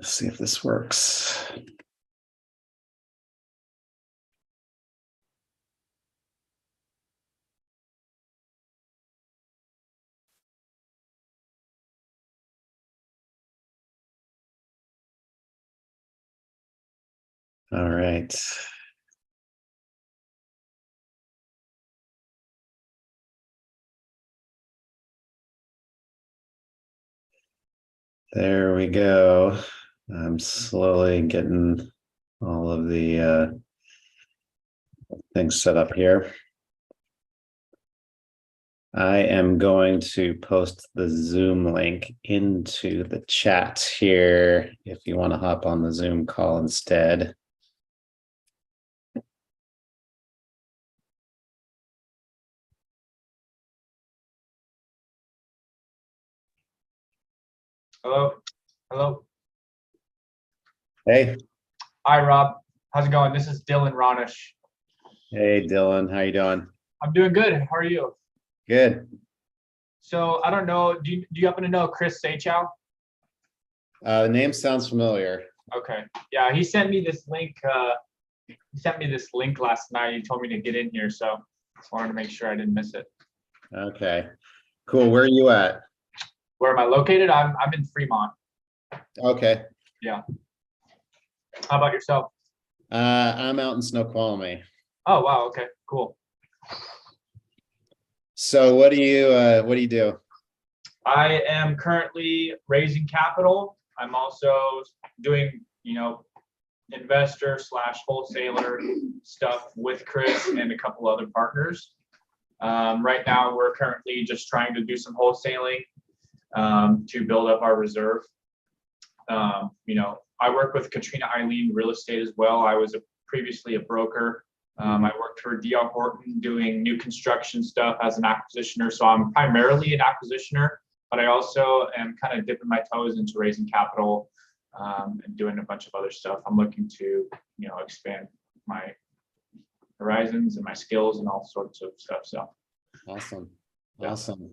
Let's see if this works. All right. There we go. I'm slowly getting all of the things set up here. I am going to post the Zoom link into the chat here if you want to hop on the Zoom call instead. Hello. Hello. Hey. Hi, Rob. How's it going? This is Dylan Ronish. Hey, Dylan. How you doing? I'm doing good. How are you? Good. So I don't know. Do you happen to know Chris Sachow? The name sounds familiar. Okay. Yeah, he sent me this link. He sent me this link last night. He told me to get in here, so just wanted to make sure I didn't miss it. Okay. Cool. Where are you at? Where am I located? I'm in Fremont. Okay. Yeah. How about yourself? I'm out in Snoqualmie. Oh wow. Okay. Cool. So what do you do? I am currently raising capital. I'm also doing, investor / wholesaler stuff with Chris and a couple other partners. Right now, we're currently just trying to do some wholesaling to build up our reserve. I work with Katrina Eileen Real Estate as well. I was previously a broker. I worked for D.R. Horton doing new construction stuff as an acquisitioner. So I'm primarily an acquisitioner, but I also am kind of dipping my toes into raising capital and doing a bunch of other stuff. I'm looking to, expand my horizons and my skills and all sorts of stuff. So Awesome. Yeah. Awesome.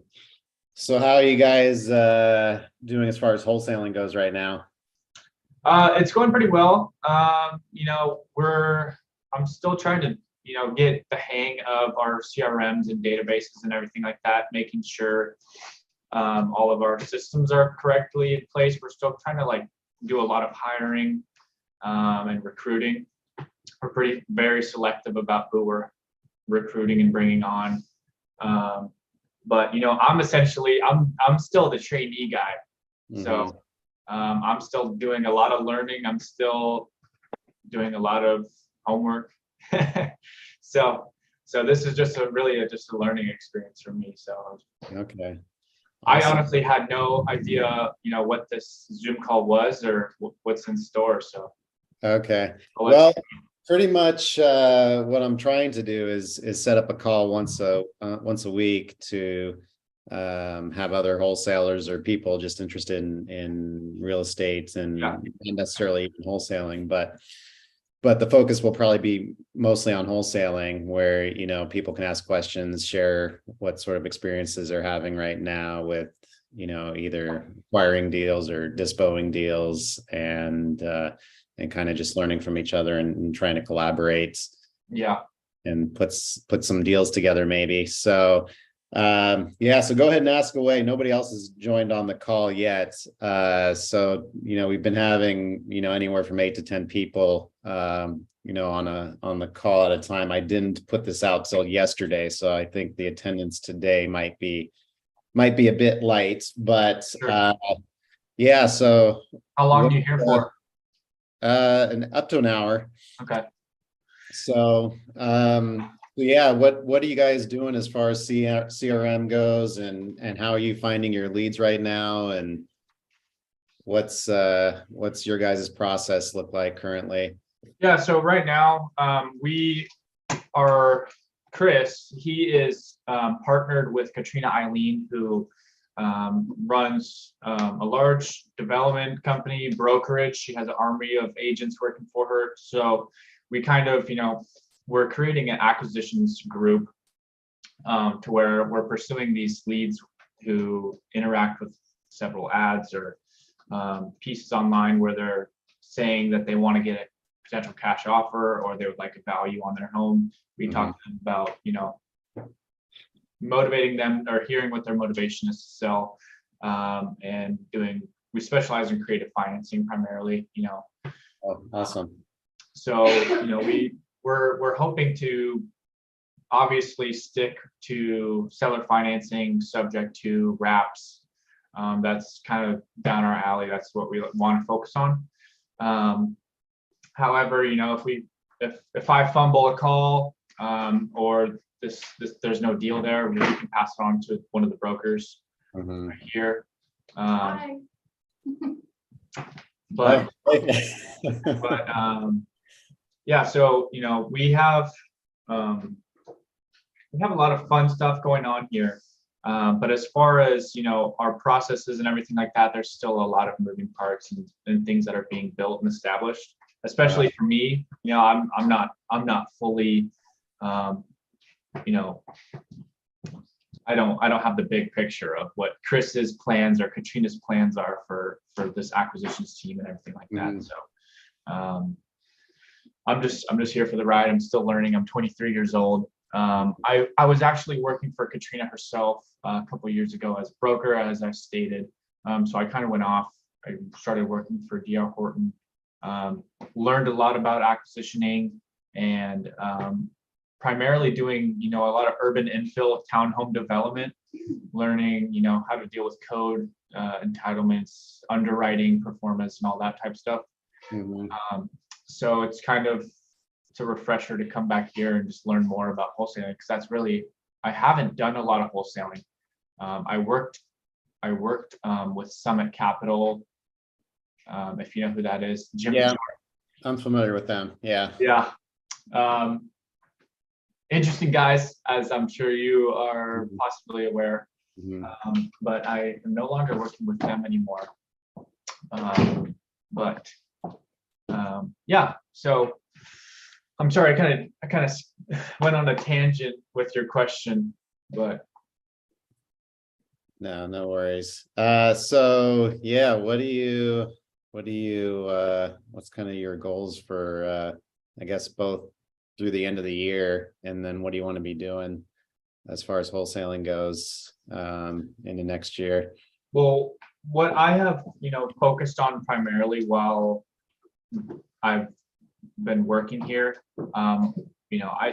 So how are you guys doing as far as wholesaling goes right now? It's going pretty well. I'm still trying to, get the hang of our CRMs and databases and everything like that, making sure all of our systems are correctly in place. We're still trying to do a lot of hiring and recruiting. We're very selective about who we're recruiting and bringing on. But I'm still the trainee guy. Mm-hmm. So I'm still doing a lot of learning. I'm still doing a lot of homework. So this is just a learning experience for me. So Okay. I Awesome. honestly had no idea, what this Zoom call was or what's in store. So Okay. Well, pretty much what I'm trying to do is set up a call once a week to have other wholesalers or people just interested in real estate and not necessarily even wholesaling, but the focus will probably be mostly on wholesaling, where people can ask questions, share what sort of experiences they're having right now with either acquiring deals or disposing deals, and kind of just learning from each other and trying to collaborate. Yeah. And put some deals together maybe. So so go ahead and ask away. Nobody else has joined on the call yet. So we've been having anywhere from 8 to 10 people on the call at a time. I didn't put this out till yesterday, so I think the attendance today might be a bit light, but Sure. So how long are you here for? Up to an hour. Okay. So what are you guys doing as far as CRM goes, and how are you finding your leads right now, and what's your guys' process look like currently? Yeah, so right now Chris, he is partnered with Katrina Eileen, who runs a large development company, brokerage. She has an army of agents working for her. So we kind of, we're creating an acquisitions group to where we're pursuing these leads who interact with several ads or pieces online where they're saying that they want to get a potential cash offer or they would like a value on their home. We talk to them about, motivating them or hearing what their motivation is to sell, and we specialize in creative financing primarily, Oh, awesome. So, we're hoping to obviously stick to seller financing subject to wraps. That's kind of down our alley. That's what we want to focus on. However, if I fumble a call, or there's no deal there, we can pass it on to one of the brokers here. But yeah, so we have a lot of fun stuff going on here. But as far as our processes and everything like that, there's still a lot of moving parts and things that are being built and established. Especially for me, I'm not fully, I don't have the big picture of what Chris's plans or Katrina's plans are for this acquisitions team and everything like that. So I'm just here for the ride. I'm still learning. I'm 23 years old. I was actually working for Katrina herself a couple of years ago as a broker, as I stated. So I kind of went off. I started working for D.R. Horton. Learned a lot about acquisitioning and primarily doing a lot of urban infill townhome development, learning how to deal with code, entitlements, underwriting, performance, and all that type of stuff. So it's a refresher to come back here and just learn more about wholesaling, because I haven't done a lot of wholesaling. I worked with Summit Capital. If you know who that is, Jim. Yeah, I'm familiar with them. Yeah. Interesting guys, as I'm sure you are possibly aware. But I am no longer working with them anymore. Yeah, so I'm sorry, I kind of went on a tangent with your question, but no worries. So yeah, what's kind of your goals for I guess both through the end of the year, and then what do you want to be doing as far as wholesaling goes into next year? Well, what I have focused on primarily while I've been working here, I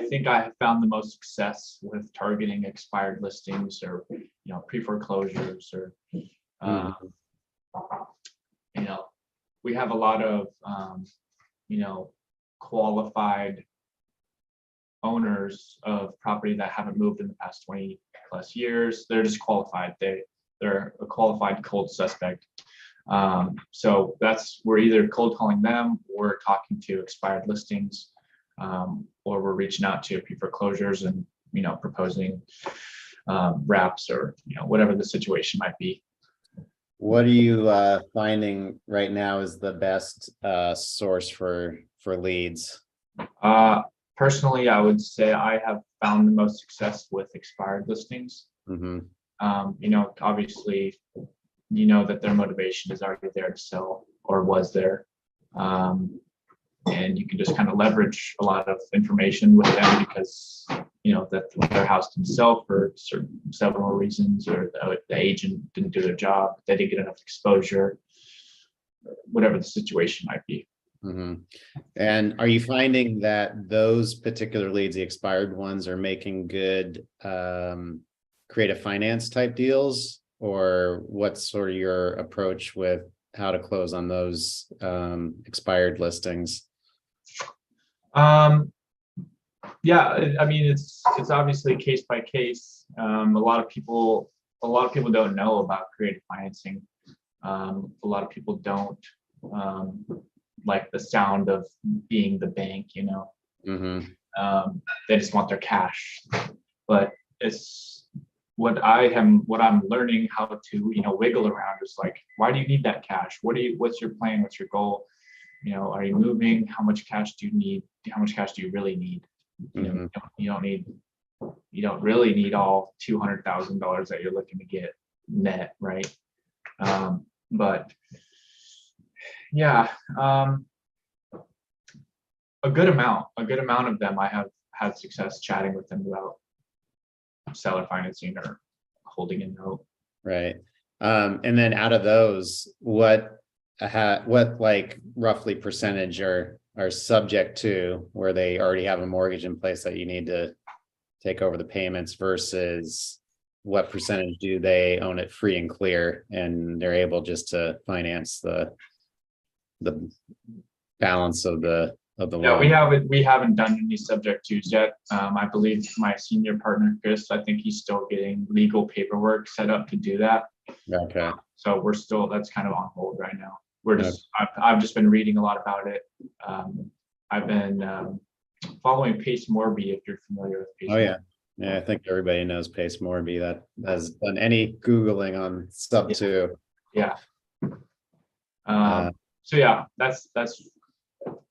think I have found the most success with targeting expired listings or pre-foreclosures or we have a lot of qualified owners of property that haven't moved in the past 20 plus years. They're just qualified. They're a qualified cold suspect. So we're either cold calling them or talking to expired listings, or we're reaching out to pre-foreclosures and proposing wraps or whatever the situation might be. What are you finding right now is the best source for leads? Personally, I would say I have found the most success with expired listings. Obviously, that their motivation is already there to sell or was there. And you can just kind of leverage a lot of information with them because, that their house didn't sell for several reasons, or the agent didn't do their job, they didn't get enough exposure, whatever the situation might be. And are you finding that those particular leads, the expired ones, are making good creative finance type deals, or what's sort of your approach with how to close on those expired listings? Yeah, I mean, it's obviously case by case. A lot of people don't know about creative financing. A lot of people don't like the sound of being the bank, they just want their cash. But it's what I'm learning how to wiggle around is like, why do you need that cash? What's your plan? What's your goal? Are you moving? How much cash do you need? How much cash do you really need? You don't really need all $200,000 that you're looking to get net, right? But Yeah, a good amount of them I have had success chatting with them about seller financing or holding a note. Right. And then out of those, what like roughly percentage are subject to where they already have a mortgage in place that you need to take over the payments versus what percentage do they own it free and clear and they're able just to finance the balance of the Yeah, loan? we haven't done any subject twos yet. I believe my senior partner, Chris, I think he's still getting legal paperwork set up to do that. Okay. So that's kind of on hold right now. I've just been reading a lot about it. I've been following Pace Morby, if you're familiar with Pace. Oh yeah. Yeah, I think everybody knows Pace Morby that has done any Googling on sub two. Yeah. So yeah, that's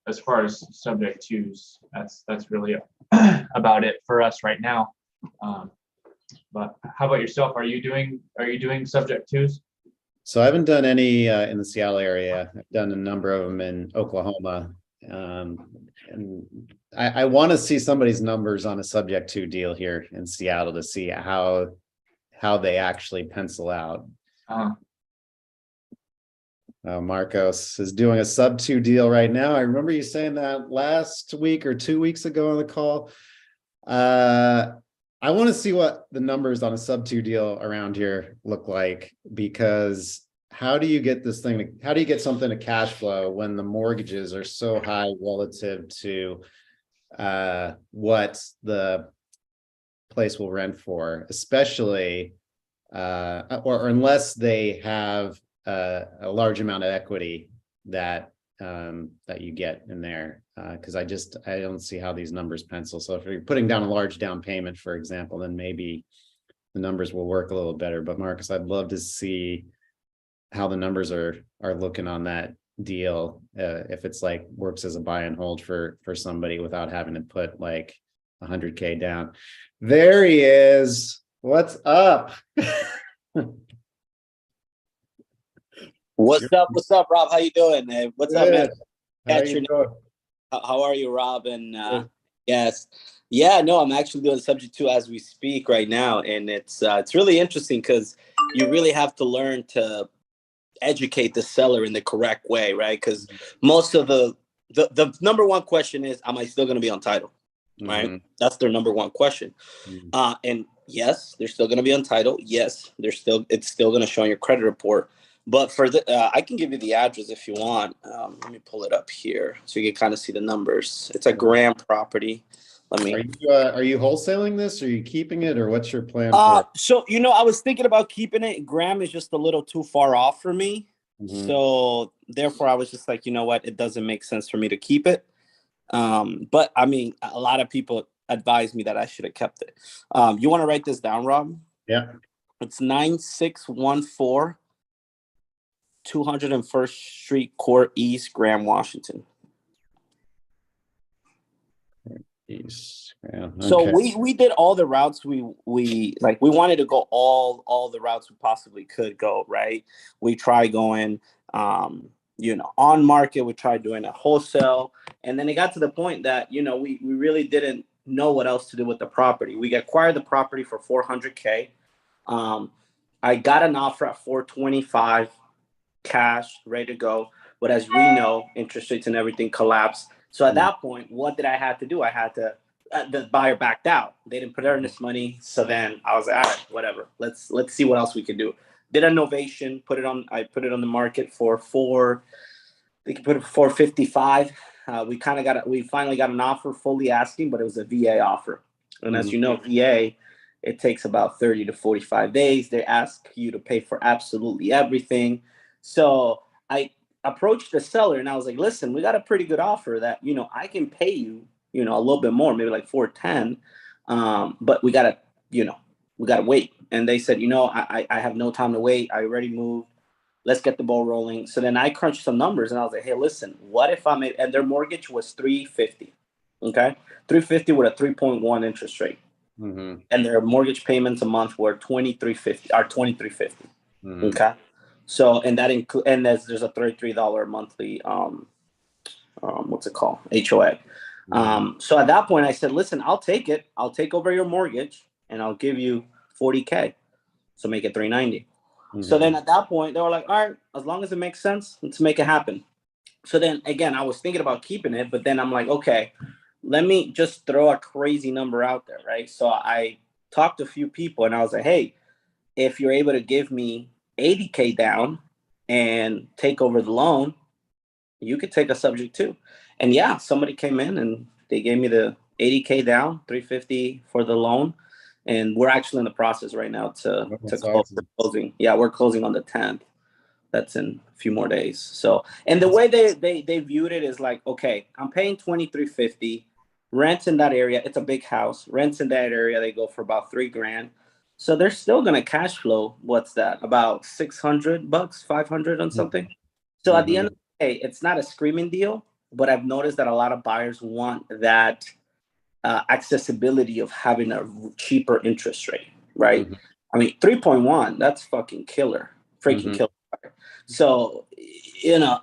as far as subject twos, that's really about it for us right now. But how about yourself? Are you doing subject twos? So I haven't done any in the Seattle area. I've done a number of them in Oklahoma. And I want to see somebody's numbers on a subject to deal here in Seattle to see how they actually pencil out. Marcos is doing a sub 2 deal right now. I remember you saying that last week or 2 weeks ago on the call. I want to see what the numbers on a sub 2 deal around here look like, because how do you get something to cash flow when the mortgages are so high relative to what the place will rent for, especially or unless they have a large amount of equity that you get in there, because I don't see how these numbers pencil. So if you're putting down a large down payment, for example, then maybe the numbers will work a little better. But Marcus, I'd love to see how the numbers are looking on that deal, if it's like works as a buy and hold for somebody without having to put like 100K down. There he is. What's up? What's up, Rob? How you doing? What's up, man? How are you, Rob? And yes, yeah, no, I'm actually doing subject to as we speak right now, and it's really interesting because you really have to learn to educate the seller in the correct way, right? Because most of the number one question is, am I still going to be on title? Right? Mm-hmm. That's their number one question. Mm-hmm. And yes, they're still going to be on title. Yes, it's still going to show on your credit report. But for I can give you the address if you want. Let me pull it up here so you can kind of see the numbers. It's a Graham property. Are you wholesaling this? Or are you keeping it, or what's your plan? So I was thinking about keeping it. Graham is just a little too far off for me. Mm-hmm. So therefore, I was just like, you know what? It doesn't make sense for me to keep it. But I mean, a lot of people advised me that I should have kept it. You want to write this down, Rob? Yeah. It's 9614 201st Street, Court East, Graham, Washington. East, yeah, okay. So we did all the routes we wanted to go all the routes we possibly could go, right? We tried going on market, we tried doing a wholesale, and then it got to the point that we really didn't know what else to do with the property. We acquired the property for $400K. I got an offer at $425 cash, ready to go, but as we know, interest rates and everything collapsed. So at that point, what did I have to do? I had to the buyer backed out. They didn't put earnest money. So then I was like, all right, whatever. Let's see what else we can do. Did a novation, I put it on the market for they could put it for $455. We finally got an offer fully asking, but it was a VA offer. And as you know, VA, it takes about 30 to 45 days. They ask you to pay for absolutely everything. So I approached the seller and I was like, listen, we got a pretty good offer that, I can pay you, a little bit more, maybe like $410. But we gotta wait. And they said, I have no time to wait. I already moved. Let's get the ball rolling. So then I crunched some numbers and I was like, hey, listen, what if and their mortgage was $350. Okay. $350 with a 3.1 interest rate. Mm-hmm. And their mortgage payments a month were $2350. Okay. So, and that include, and there's a $33 monthly, what's it called? HOA. So at that point I said, listen, I'll take it. I'll take over your mortgage and I'll give you 40K. So make it 390. So then at that point they were like, all right, as long as it makes sense, let's make it happen. So then again, I was thinking about keeping it, but then I'm like, okay, let me just throw a crazy number out there, right? So I talked to a few people and I was like, hey, if you're able to give me 80K down and take over the loan, you could take a subject too. And yeah, somebody came in and they gave me the 80K down, 350 for the loan. And we're actually in the process right now to closing. Yeah, we're closing on the 10th. That's in a few more days. So, and the way they viewed it is like, okay, I'm paying 2,350 rents in that area. It's a big house. Rents in that area, they go for about $3,000. So they're still going to cash flow. What's that? About $600, 500 on something. So at the end of the day, it's not a screaming deal, but I've noticed that a lot of buyers want that accessibility of having a cheaper interest rate, right? I mean, 3.1, that's fucking killer, freaking killer. So, you know,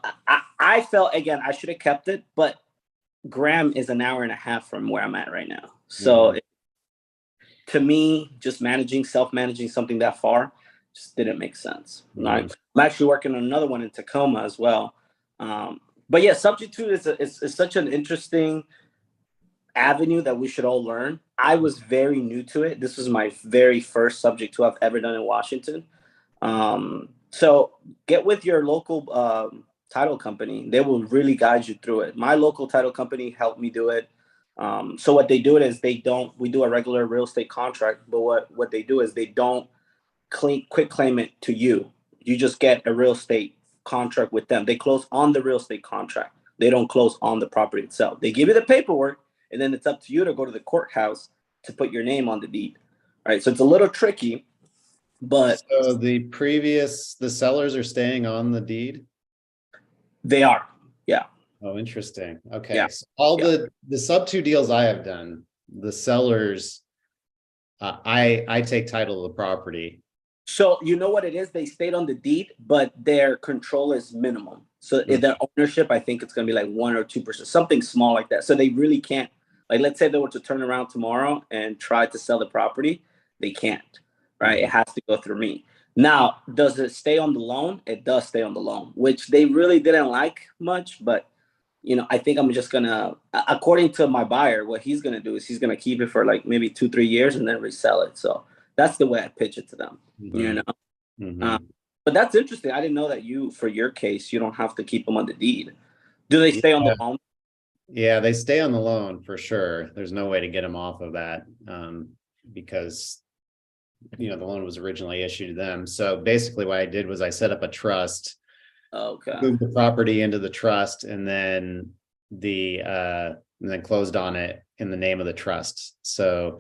I felt, again, I should have kept it, but Graham is an hour and a half from where I'm at right now. So to me, just self-managing something that far just didn't make sense. Right? I'm actually working on another one in Tacoma as well. But yeah, subject to is such an interesting avenue that we should all learn. I was very new to it. This was my very first subject to I've ever done in Washington. So get with your local title company. They will really guide you through it. My local title company helped me do it. So what they do is we do a regular real estate contract, but what they do is they don't quick claim it to you. You just get a real estate contract with them. They close on the real estate contract. They don't close on the property itself. They give you the paperwork, and then it's up to you to go to the courthouse to put your name on the deed. Right. So it's a little tricky, but so the sellers are staying on the deed? They are. Yeah. Oh, interesting. Okay. Yeah. So all the sub 2 deals I have done, the sellers, I take title of the property. So you know what it is? They stayed on the deed, but their control is minimum. So their ownership, I think it's going to be like 1 or 2%, something small like that. So they really can't, like, let's say they were to turn around tomorrow and try to sell the property, they can't, right? It has to go through me. Now, does it stay on the loan? It does stay on the loan, which they really didn't like much, but you know, I think I'm just gonna, according to my buyer, what he's gonna do is he's gonna keep it for like maybe 2-3 years and then resell it. So that's the way I pitch it to them, you know. But that's interesting. I didn't know that for your case, you don't have to keep them on the deed. Do they stay on the loan? Yeah, they stay on the loan for sure. There's no way to get them off of that because, you know, the loan was originally issued to them. So basically what I did was I set up a trust. Okay. Moved the property into the trust and then closed on it in the name of the trust. So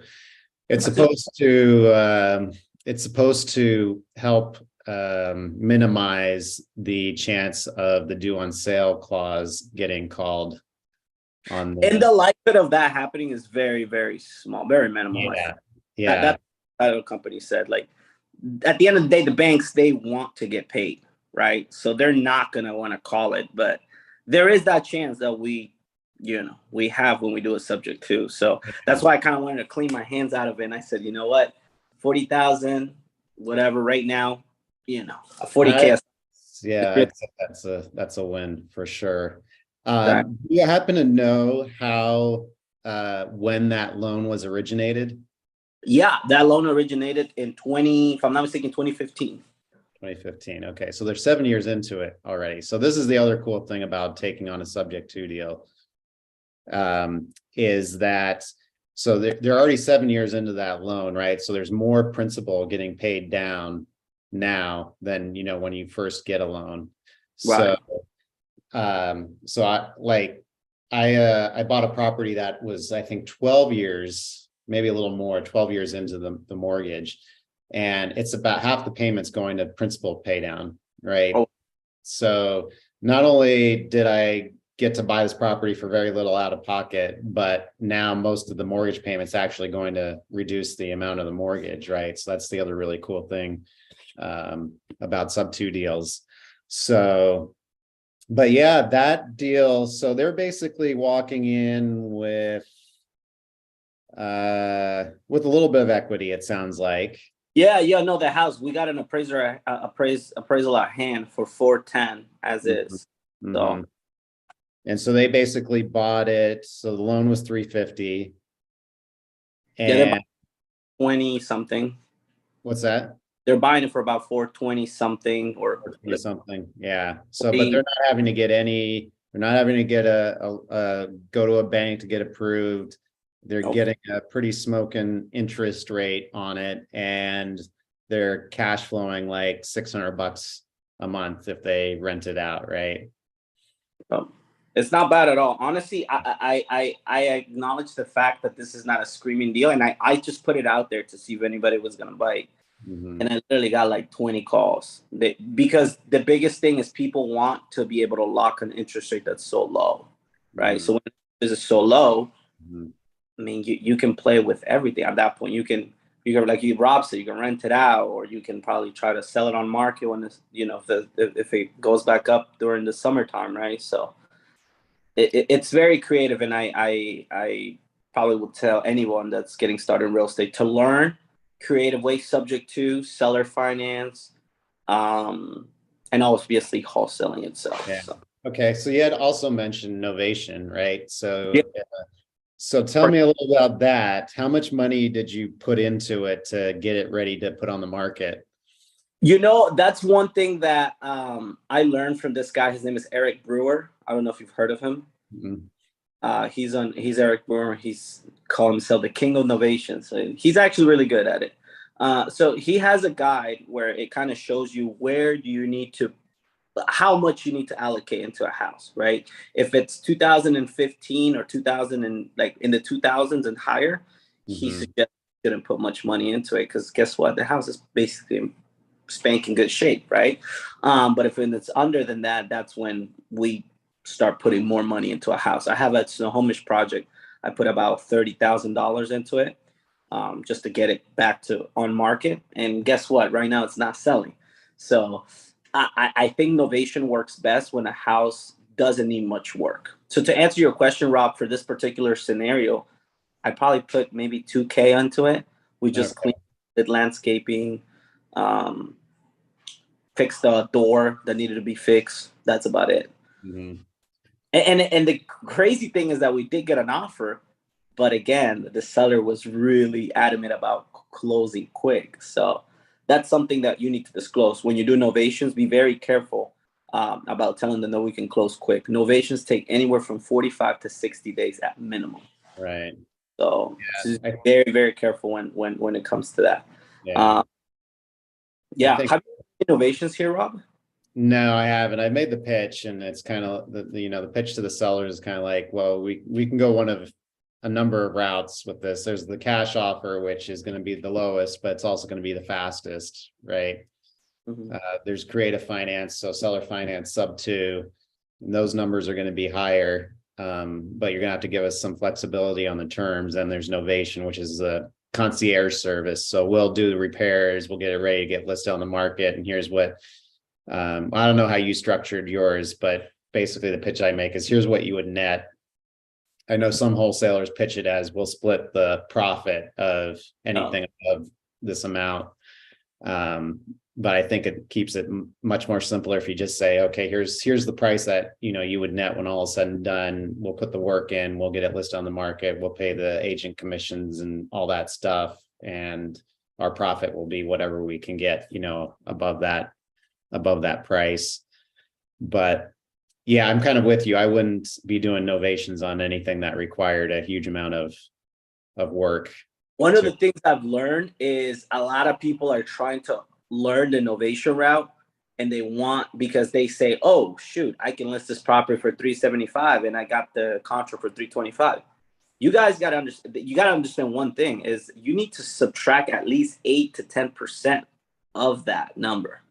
it's supposed to help minimize the chance of the due on sale clause getting called on. And the likelihood of that happening is very, very small, very minimal. Yeah. That title company said, like, at the end of the day, the banks, they want to get paid. Right. So they're not going to want to call it, but there is that chance that we have when we do a subject to. So that's why I kind of wanted to clean my hands out of it. And I said, you know what, 40,000, whatever right now, you know, a 40K. Yeah, that's a win for sure. Do you happen to know how, when that loan was originated? Yeah, that loan originated in if I'm not mistaken, 2015. 2015. Okay, so they're 7 years into it already. So this is the other cool thing about taking on a subject to deal, is that so they're already 7 years into that loan, right? So there's more principal getting paid down now than, you know, when you first get a loan. Right. So I bought a property that was, I think, 12 years, maybe a little more, 12 years into the mortgage. And it's about half the payments going to principal pay down, right? Oh. So not only did I get to buy this property for very little out of pocket, but now most of the mortgage payments actually going to reduce the amount of the mortgage, right? So that's the other really cool thing about sub 2 deals. So, but yeah, that deal. So they're basically walking in with a little bit of equity, it sounds like. Yeah, no, the house, we got an appraisal at hand for 410 as is. Mhm. So And so they basically bought it. So the loan was 350. yeah, they're And 20 something. what's that? They're buying it for about 420 something or 20 something. Yeah. So, but they're not having to get they're not having to get go to a bank to get approved. They're getting a pretty smoking interest rate on it, and they're cash flowing like $600 a month if they rent it out, right? It's not bad at all. Honestly, I acknowledge the fact that this is not a screaming deal, and I just put it out there to see if anybody was gonna bite. Mm-hmm. And I literally got like 20 calls. Because the biggest thing is people want to be able to lock an interest rate that's so low, right? Mm-hmm. So when it is so low, Mm-hmm. I mean, you can play with everything at that point. You can like Rob said, you can rent it out, or you can probably try to sell it on market when it's, if it goes back up during the summertime, right? So it's very creative, and I probably would tell anyone that's getting started in real estate to learn creative ways, subject to seller finance, and obviously wholesaling itself. Yeah. So. Okay. So you had also mentioned Novation, right? So, Yeah. So tell me a little about that. How much money did you put into it to get it ready to put on the market? That's one thing that I learned from this guy. His name is Eric Brewer. I don't know if you've heard of him. Mm-hmm. He's Eric Brewer. He's called himself the King of Novation. So he's actually really good at it. So he has a guide where it kind of shows you how much you need to allocate into a house, right? If it's 2015 or 2000 and like in the 2000s and higher, he Mm-hmm. suggests you shouldn't put much money into it, because guess what? The house is basically in spanking good shape, right? But if it's under than that, that's when we start putting more money into a house. I have a Snohomish project. I put about $30,000 into it, just to get it back to on market. And guess what? Right now, it's not selling. So I think Novation works best when a house doesn't need much work. So to answer your question, Rob, for this particular scenario, I probably put maybe 2K into it. We just cleaned the landscaping, fixed the door that needed to be fixed. That's about it. Mm-hmm. And the crazy thing is that we did get an offer, but again, the seller was really adamant about closing quick. So that's something that you need to disclose when you do novations. Be very careful about telling them that we can close quick. Novations take anywhere from 45 to 60 days at minimum. Right. So just very, very careful when it comes to that. Yeah. Have you innovations here, Rob? No, I haven't. I made the pitch, and it's kind of the pitch to the seller is kind of like, well, we can go one of a number of routes with this. There's the cash offer, which is going to be the lowest, but it's also going to be the fastest, right? Mm-hmm. There's creative finance, so seller finance sub 2, and those numbers are going to be higher, but you're going to have to give us some flexibility on the terms. And there's Novation, which is the concierge service. So we'll do the repairs, we'll get it ready to get listed on the market, and here's what. I don't know how you structured yours, but basically the pitch I make is here's what you would net. I know some wholesalers pitch it as we'll split the profit of anything above this amount. But I think it keeps it much more simpler if you just say, okay, here's the price that you would net when all is said and done. We'll put the work in, we'll get it listed on the market, we'll pay the agent commissions and all that stuff, and our profit will be whatever we can get, above that price. But yeah, I'm kind of with you. I wouldn't be doing novations on anything that required a huge amount of work. One of the things I've learned is a lot of people are trying to learn the novation route, and because they say, oh shoot, I can list this property for $375 and I got the contract for $325. You guys got to understand. You got to understand one thing is you need to subtract at least 8 to 10% of that number,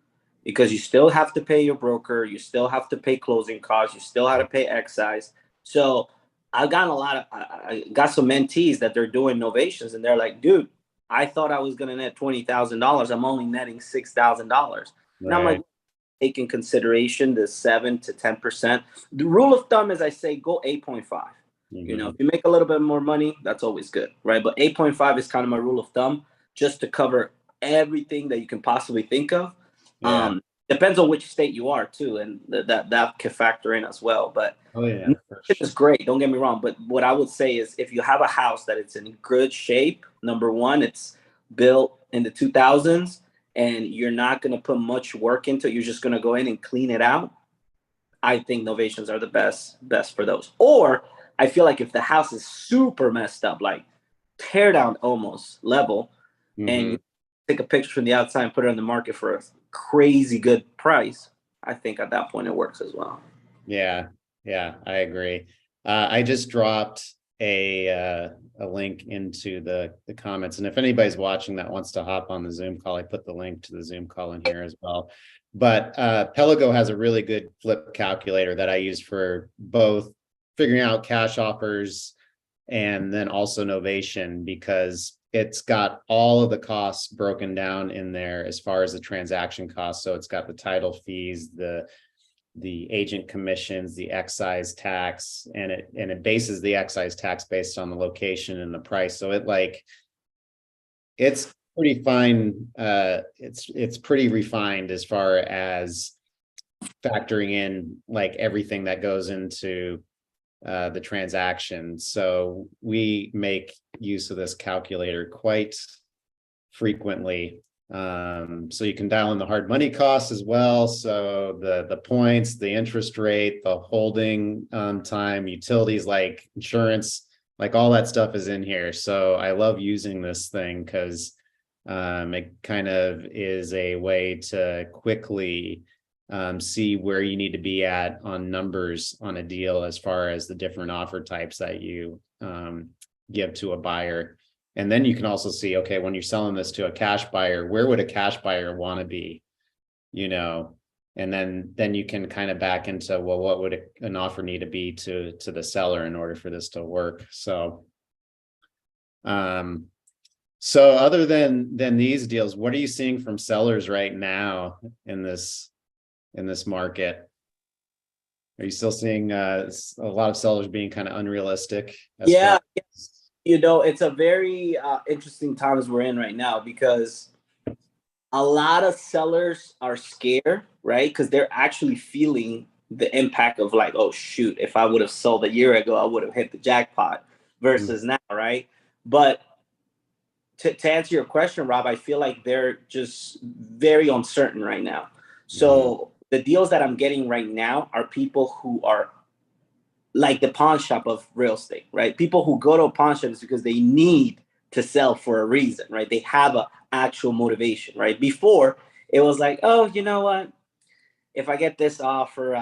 because you still have to pay your broker, you still have to pay closing costs, you still have to pay excise. So I got some mentees that they're doing novations, and they're like, dude, I thought I was going to net $20,000. I'm only netting $6,000. And I'm like, Right. take in consideration the 7 to 10%. The rule of thumb is I say go 8.5. You know, if you make a little bit more money, that's always good, right? But 8.5 is kind of my rule of thumb, just to cover everything that you can possibly think of. Yeah. Depends on which state you are too, and that can factor in as well. But Oh yeah. For sure. it's great. Don't get me wrong. But what I would say is, if you have a house that it's in good shape, number one, it's built in the 2000s, and you're not going to put much work into it. You're just going to go in and clean it out. I think novations are the best for those. Or I feel like if the house is super messed up, like tear down almost level, and you take a picture from the outside and put it on the market for a crazy good price, I think at that point it works as well. Yeah, yeah, I agree. I just dropped a link into the comments, and if anybody's watching that wants to hop on the Zoom call, I put the link to the Zoom call in here as well. But Pelago has a really good flip calculator that I use for both figuring out cash offers and then also novation, because it's got all of the costs broken down in there as far as the transaction costs. So it's got the title fees, the agent commissions, the excise tax, and it bases the excise tax based on the location and the price. So it's pretty fine. It's pretty refined as far as factoring in like everything that goes into the transaction. So we make use of this calculator quite frequently. So you can dial in the hard money costs as well. So the points, the interest rate, the holding time, utilities like insurance, like all that stuff is in here. So I love using this thing because it kind of is a way to quickly see where you need to be at on numbers on a deal as far as the different offer types that you give to a buyer. And then you can also see, okay, when you're selling this to a cash buyer, where would a cash buyer want to be, you know? And then you can kind of back into, well, what would an offer need to be to the seller in order for this to work? So other than these deals, what are you seeing from sellers right now in this market? Are you still seeing a lot of sellers being kind of unrealistic? Yeah. You know, it's a very interesting times we're in right now, because a lot of sellers are scared, right? Because they're actually feeling the impact of like, oh, shoot, if I would have sold a year ago, I would have hit the jackpot versus now, right? But to answer your question, Rob, I feel like they're just very uncertain right now. So the deals that I'm getting right now are people who are like the pawn shop of real estate, right? People who go to a pawn shop is because they need to sell for a reason, right? They have an actual motivation, right? Before it was like, oh, you know what? If I get this offer,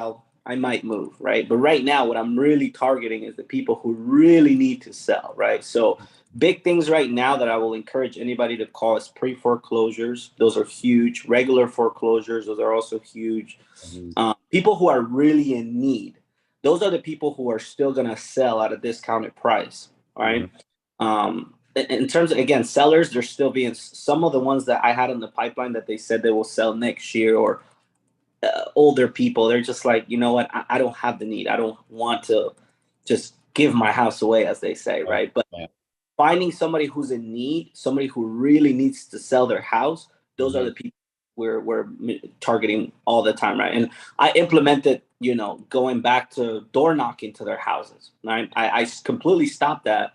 I might move, right? But right now, what I'm really targeting is the people who really need to sell, right? So big things right now that I will encourage anybody to call is pre-foreclosures. Those are huge. Regular foreclosures, those are also huge. People who are really in need. Those are the people who are still going to sell at a discounted price, right? In terms of, again, sellers, they're still being, some of the ones that I had in the pipeline that they said they will sell next year, or older people, they're just like, you know what, I don't have the need. I don't want to just give my house away, as they say, right? But finding somebody who's in need, somebody who really needs to sell their house, those are the people we're targeting all the time, right? And I implemented, you know, going back to door knocking to their houses, right? I completely stopped that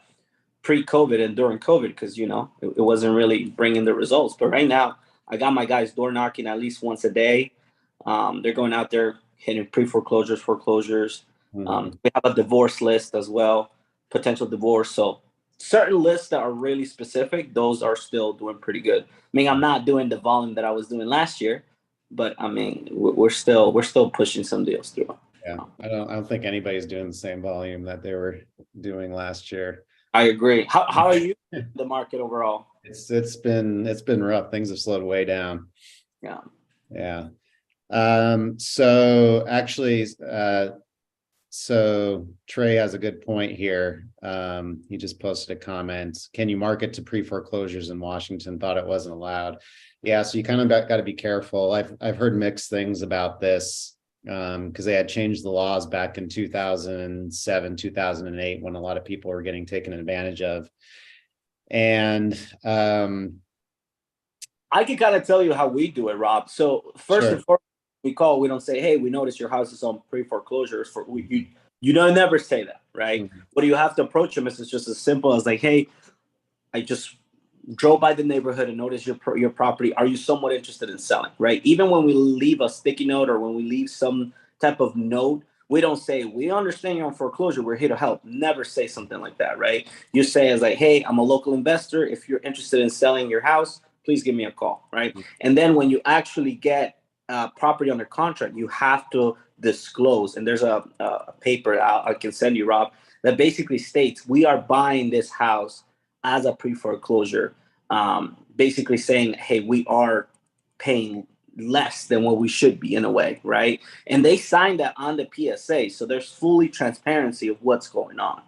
pre-COVID and during COVID because, you know, it wasn't really bringing the results. But right now, I got my guys door knocking at least once a day. They're going out there hitting pre-foreclosures, foreclosures. We have a divorce list as well, potential divorce. So certain lists that are really specific, those are still doing pretty good. I mean, I'm not doing the volume that I was doing last year, but I mean, we're still pushing some deals through. Yeah, I don't think anybody's doing the same volume that they were doing last year. I agree. How are you in the market overall? It's been rough. Things have slowed way down. Yeah. Yeah. So actually, so Trey has a good point here. He just posted a comment. Can you market to pre-foreclosures in Washington? Thought it wasn't allowed. Yeah, so you kind of got to be careful. I've heard mixed things about this because they had changed the laws back in 2007, 2008 when a lot of people were getting taken advantage of. And I can kind of tell you how we do it, Rob. So first and foremost, we call. We don't say, "Hey, we notice your house is on pre-foreclosures." You don't never say that, right? Mm-hmm. What you have to approach them is just as simple as like, "Hey, I just drove by the neighborhood and noticed your property. Are you somewhat interested in selling?" Right? Even when we leave a sticky note or when we leave some type of note, we don't say, "We understand you're on foreclosure. We're here to help." Never say something like that, right? You say as like, "Hey, I'm a local investor. If you're interested in selling your house, please give me a call," right? And then when you actually get property under contract, you have to disclose. And there's a paper I can send you, Rob, that basically states we are buying this house as a pre-foreclosure, basically saying, hey, we are paying less than what we should be in a way, right? And they signed that on the PSA, so there's fully transparency of what's going on.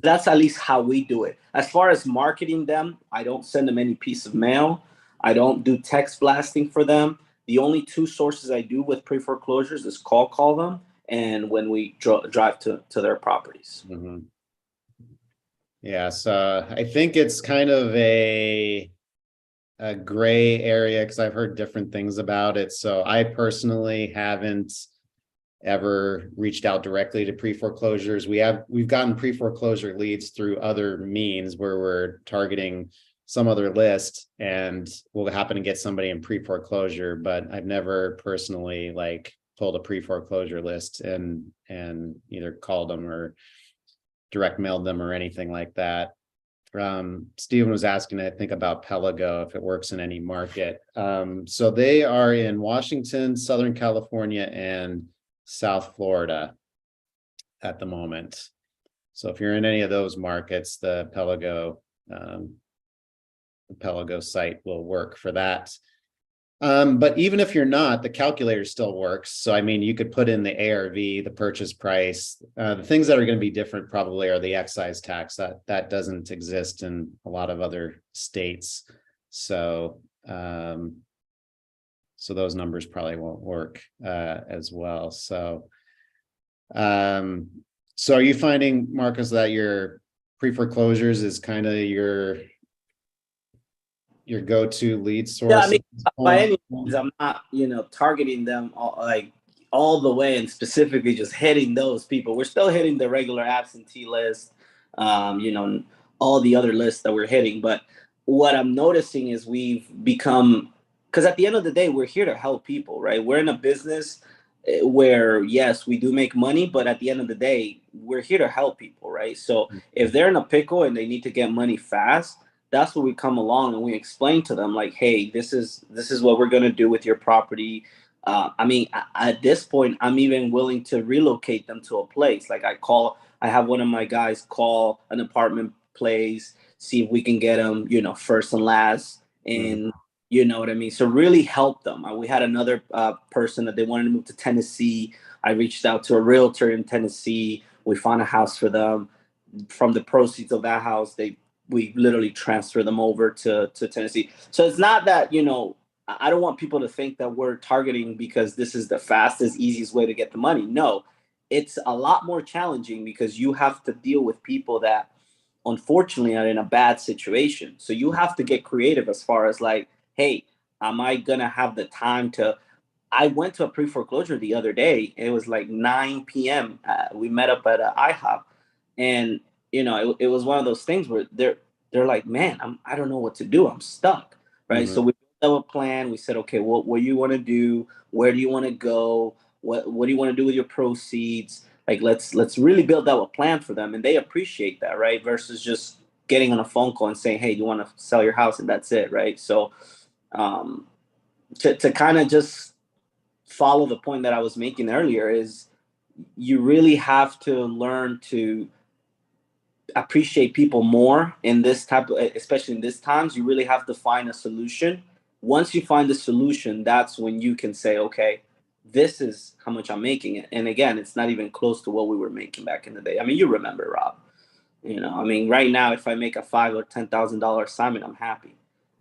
That's at least how we do it. As far as marketing them, I don't send them any piece of mail. I don't do text blasting for them. The only two sources I do with pre-foreclosures is call them, and when we drive to their properties. Mm-hmm. Yeah, so I think it's kind of a gray area because I've heard different things about it. So I personally haven't ever reached out directly to pre-foreclosures. We've gotten pre-foreclosure leads through other means where we're targeting some other list and we'll happen to get somebody in pre-foreclosure, but I've never personally like pulled a pre-foreclosure list and either called them or direct mailed them or anything like that. Stephen was asking, I think, about Pelago, if it works in any market. So they are in Washington, Southern California, and South Florida at the moment. So if you're in any of those markets, the Pelago site will work for that. But even if you're not, the calculator still works. So, I mean, you could put in the ARV, the purchase price. The things that are going to be different probably are the excise tax. That doesn't exist in a lot of other states. So, so those numbers probably won't work as well. So, so are you finding, Marcus, that your pre-foreclosures is kind of your go-to lead source? Yeah, I mean, by any means, I'm not, targeting them all the way and specifically just hitting those people. We're still hitting the regular absentee list, all the other lists that we're hitting. But what I'm noticing is we've become, because at the end of the day, we're here to help people, right? We're in a business where, yes, we do make money, but at the end of the day, we're here to help people, right? So if they're in a pickle and they need to get money fast, that's where we come along and we explain to them like, hey, this is what we're going to do with your property. I mean, at this point, I'm even willing to relocate them to a place. Like I have one of my guys call an apartment place, see if we can get them, first and last. And you know what I mean? So really help them. We had another person that they wanted to move to Tennessee. I reached out to a realtor in Tennessee. We found a house for them. From the proceeds of that house, we literally transfer them over to Tennessee. So it's not that, I don't want people to think that we're targeting because this is the fastest, easiest way to get the money. No, it's a lot more challenging because you have to deal with people that unfortunately are in a bad situation. So you have to get creative as far as like, hey, am I going to have the time to, I went to a pre-foreclosure the other day. It was like 9 p.m. We met up at IHOP and, it was one of those things where they're like, man, I don't know what to do. I'm stuck. Right. So we built a plan. We said, okay, what do you want to do? Where do you want to go? What do you want to do with your proceeds? Like, let's really build out a plan for them. And they appreciate that. Right. Versus just getting on a phone call and saying, hey, you want to sell your house? And that's it. Right. So to kind of just follow the point that I was making earlier is you really have to learn to appreciate people more in this type of, especially in these times. You really have to find a solution. Once you find the solution, that's when you can say, okay, this is how much I'm making it. And again, it's not even close to what we were making back in the day. I mean, you remember, Rob. I mean, right now, if I make a $5,000 or $10,000 assignment, I'm happy.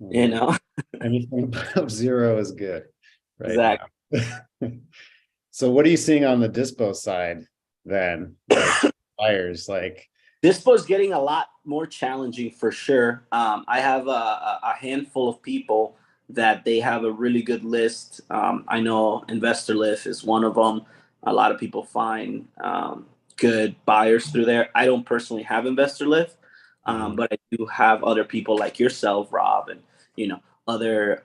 You know, Anything above zero is good right exactly. now. So what are you seeing on the dispo side then? Like buyers, like Dispo is getting a lot more challenging for sure. I have a handful of people that they have a really good list. I know Investor Lift is one of them. A lot of people find good buyers through there. I don't personally have Investor Lift, but I do have other people like yourself, Rob, and other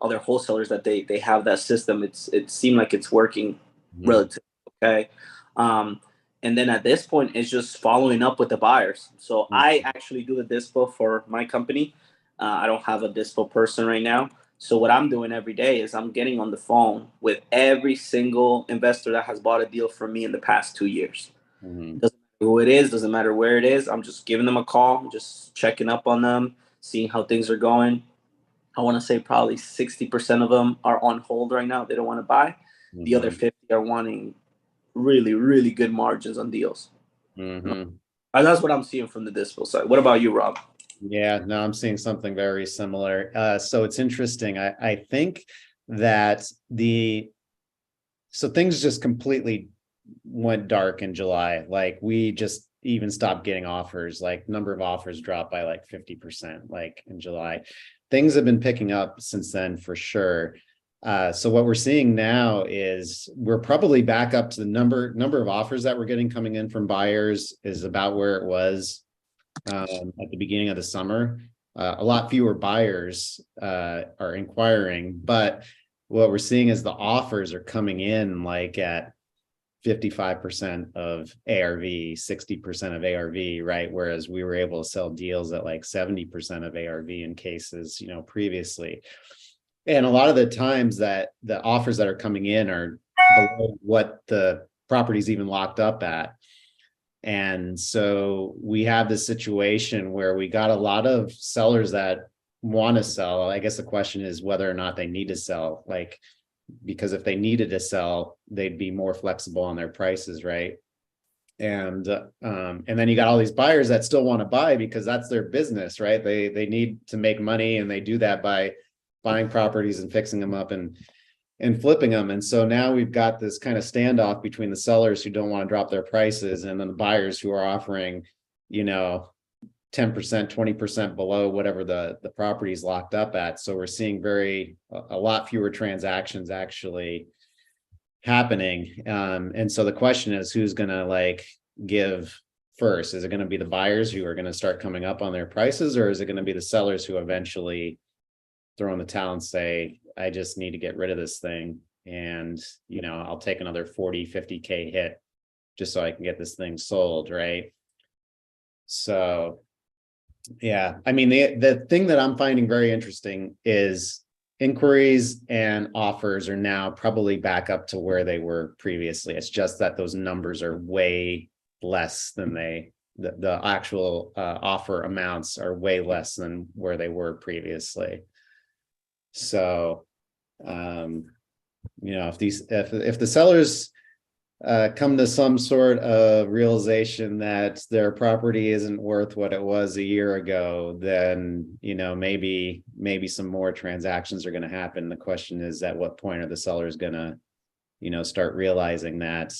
other wholesalers that they have that system. It seemed like it's working relatively okay. Um, and then at this point, it's just following up with the buyers. So I actually do the dispo for my company. I don't have a dispo person right now. So what I'm doing every day is I'm getting on the phone with every single investor that has bought a deal from me in the past 2 years. Doesn't matter who it is, doesn't matter where it is. I'm just giving them a call, just checking up on them, seeing how things are going. I want to say probably 60% of them are on hold right now. They don't want to buy. The other 50 are wanting really, really good margins on deals. And that's what I'm seeing from the dispo side. What about you, Rob? Yeah, no, I'm seeing something very similar. So it's interesting. I think that so things just completely went dark in July. Like we just even stopped getting offers, like number of offers dropped by like 50%, like in July. Things have been picking up since then for sure. So what we're seeing now is we're probably back up to the number of offers that we're getting coming in from buyers is about where it was at the beginning of the summer. A lot fewer buyers are inquiring, but what we're seeing is the offers are coming in like at 55% of ARV, 60% of ARV, right? Whereas we were able to sell deals at like 70% of ARV in cases, previously. And a lot of the times that the offers that are coming in are below what the property's even locked up at. And so we have this situation where we got a lot of sellers that want to sell. I guess the question is whether or not they need to sell, because if they needed to sell, they'd be more flexible on their prices, right? And then you got all these buyers that still want to buy because that's their business, right? They need to make money, and they do that by buying properties and fixing them up and flipping them. And so now we've got this kind of standoff between the sellers who don't want to drop their prices and then the buyers who are offering, 10%, 20% below whatever the property is locked up at. So we're seeing a lot fewer transactions actually happening. And so the question is, who's going to give first? Is it going to be the buyers who are going to start coming up on their prices, or is it going to be the sellers who eventually throw in the towel and say, I just need to get rid of this thing, and I'll take another 40, 50K hit just so I can get this thing sold, right? So yeah, I mean, the thing that I'm finding very interesting is inquiries and offers are now probably back up to where they were previously. It's just that those numbers are way less than the actual offer amounts are way less than where they were previously. So, if the sellers come to some sort of realization that their property isn't worth what it was a year ago, then maybe some more transactions are going to happen. The question is, at what point are the sellers going to start realizing that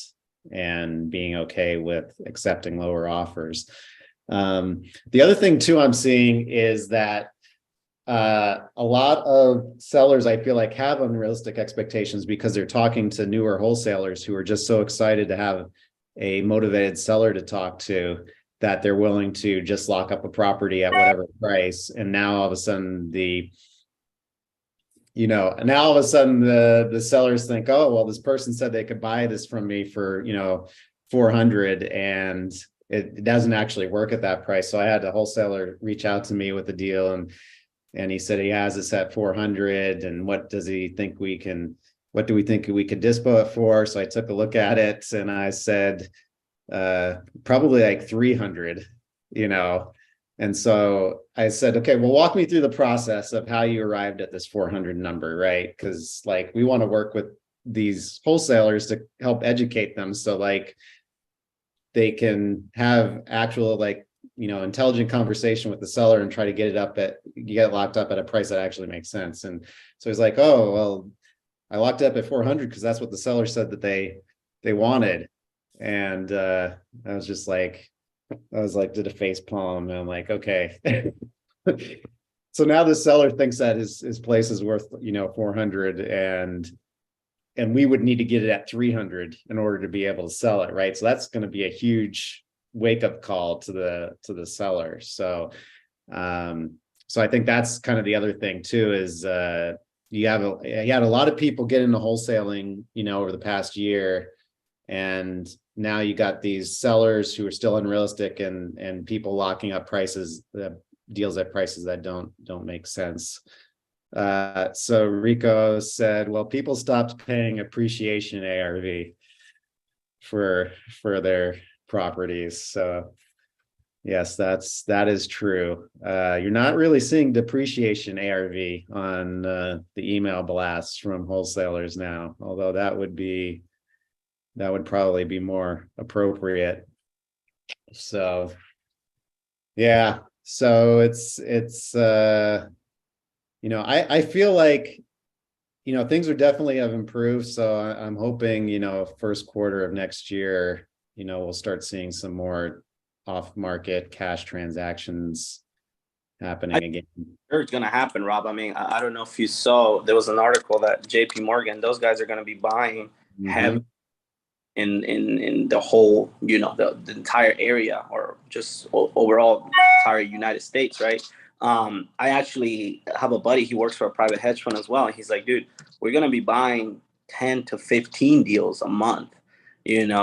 and being okay with accepting lower offers? The other thing too I'm seeing is that a lot of sellers, I feel like, have unrealistic expectations because they're talking to newer wholesalers who are just so excited to have a motivated seller to talk to that they're willing to just lock up a property at whatever price. And now all of a sudden the sellers think, oh, well, this person said they could buy this from me for, 400, and it doesn't actually work at that price. So I had a wholesaler reach out to me with a deal, and he said he has us at 400, and what do we think we could dispo it for? So I took a look at it and I said, probably like 300, And so I said, okay, well, walk me through the process of how you arrived at this 400 number, right? Because we want to work with these wholesalers to help educate them. So like they can have actual like, intelligent conversation with the seller and try to get it locked up at a price that actually makes sense. And so he's like, oh, well, I locked it up at 400 because that's what the seller said that they wanted. And I was did a face palm, and I'm like, okay. So now the seller thinks that his place is worth, 400, and we would need to get it at 300 in order to be able to sell it, right? So that's going to be a huge wake up call to the seller. So I think that's kind of the other thing too, is you had a lot of people get into wholesaling, over the past year, and now you got these sellers who are still unrealistic and people locking up deals at prices that don't make sense. So Rico said, well, people stopped paying appreciation ARV for their properties. So yes, that is true. You're not really seeing depreciation ARV on the email blasts from wholesalers now, although that would probably be more appropriate. So yeah, so it's I feel like things are definitely have improved. So I'm hoping first quarter of next year we'll start seeing some more off-market cash transactions happening again. Sure, it's going to happen, Rob. I mean, I don't know if you saw, there was an article that JP Morgan, those guys are going to be buying heavy in the whole, the entire area, or just overall entire United States, right? I actually have a buddy, he works for a private hedge fund as well. And he's like, dude, we're going to be buying 10 to 15 deals a month,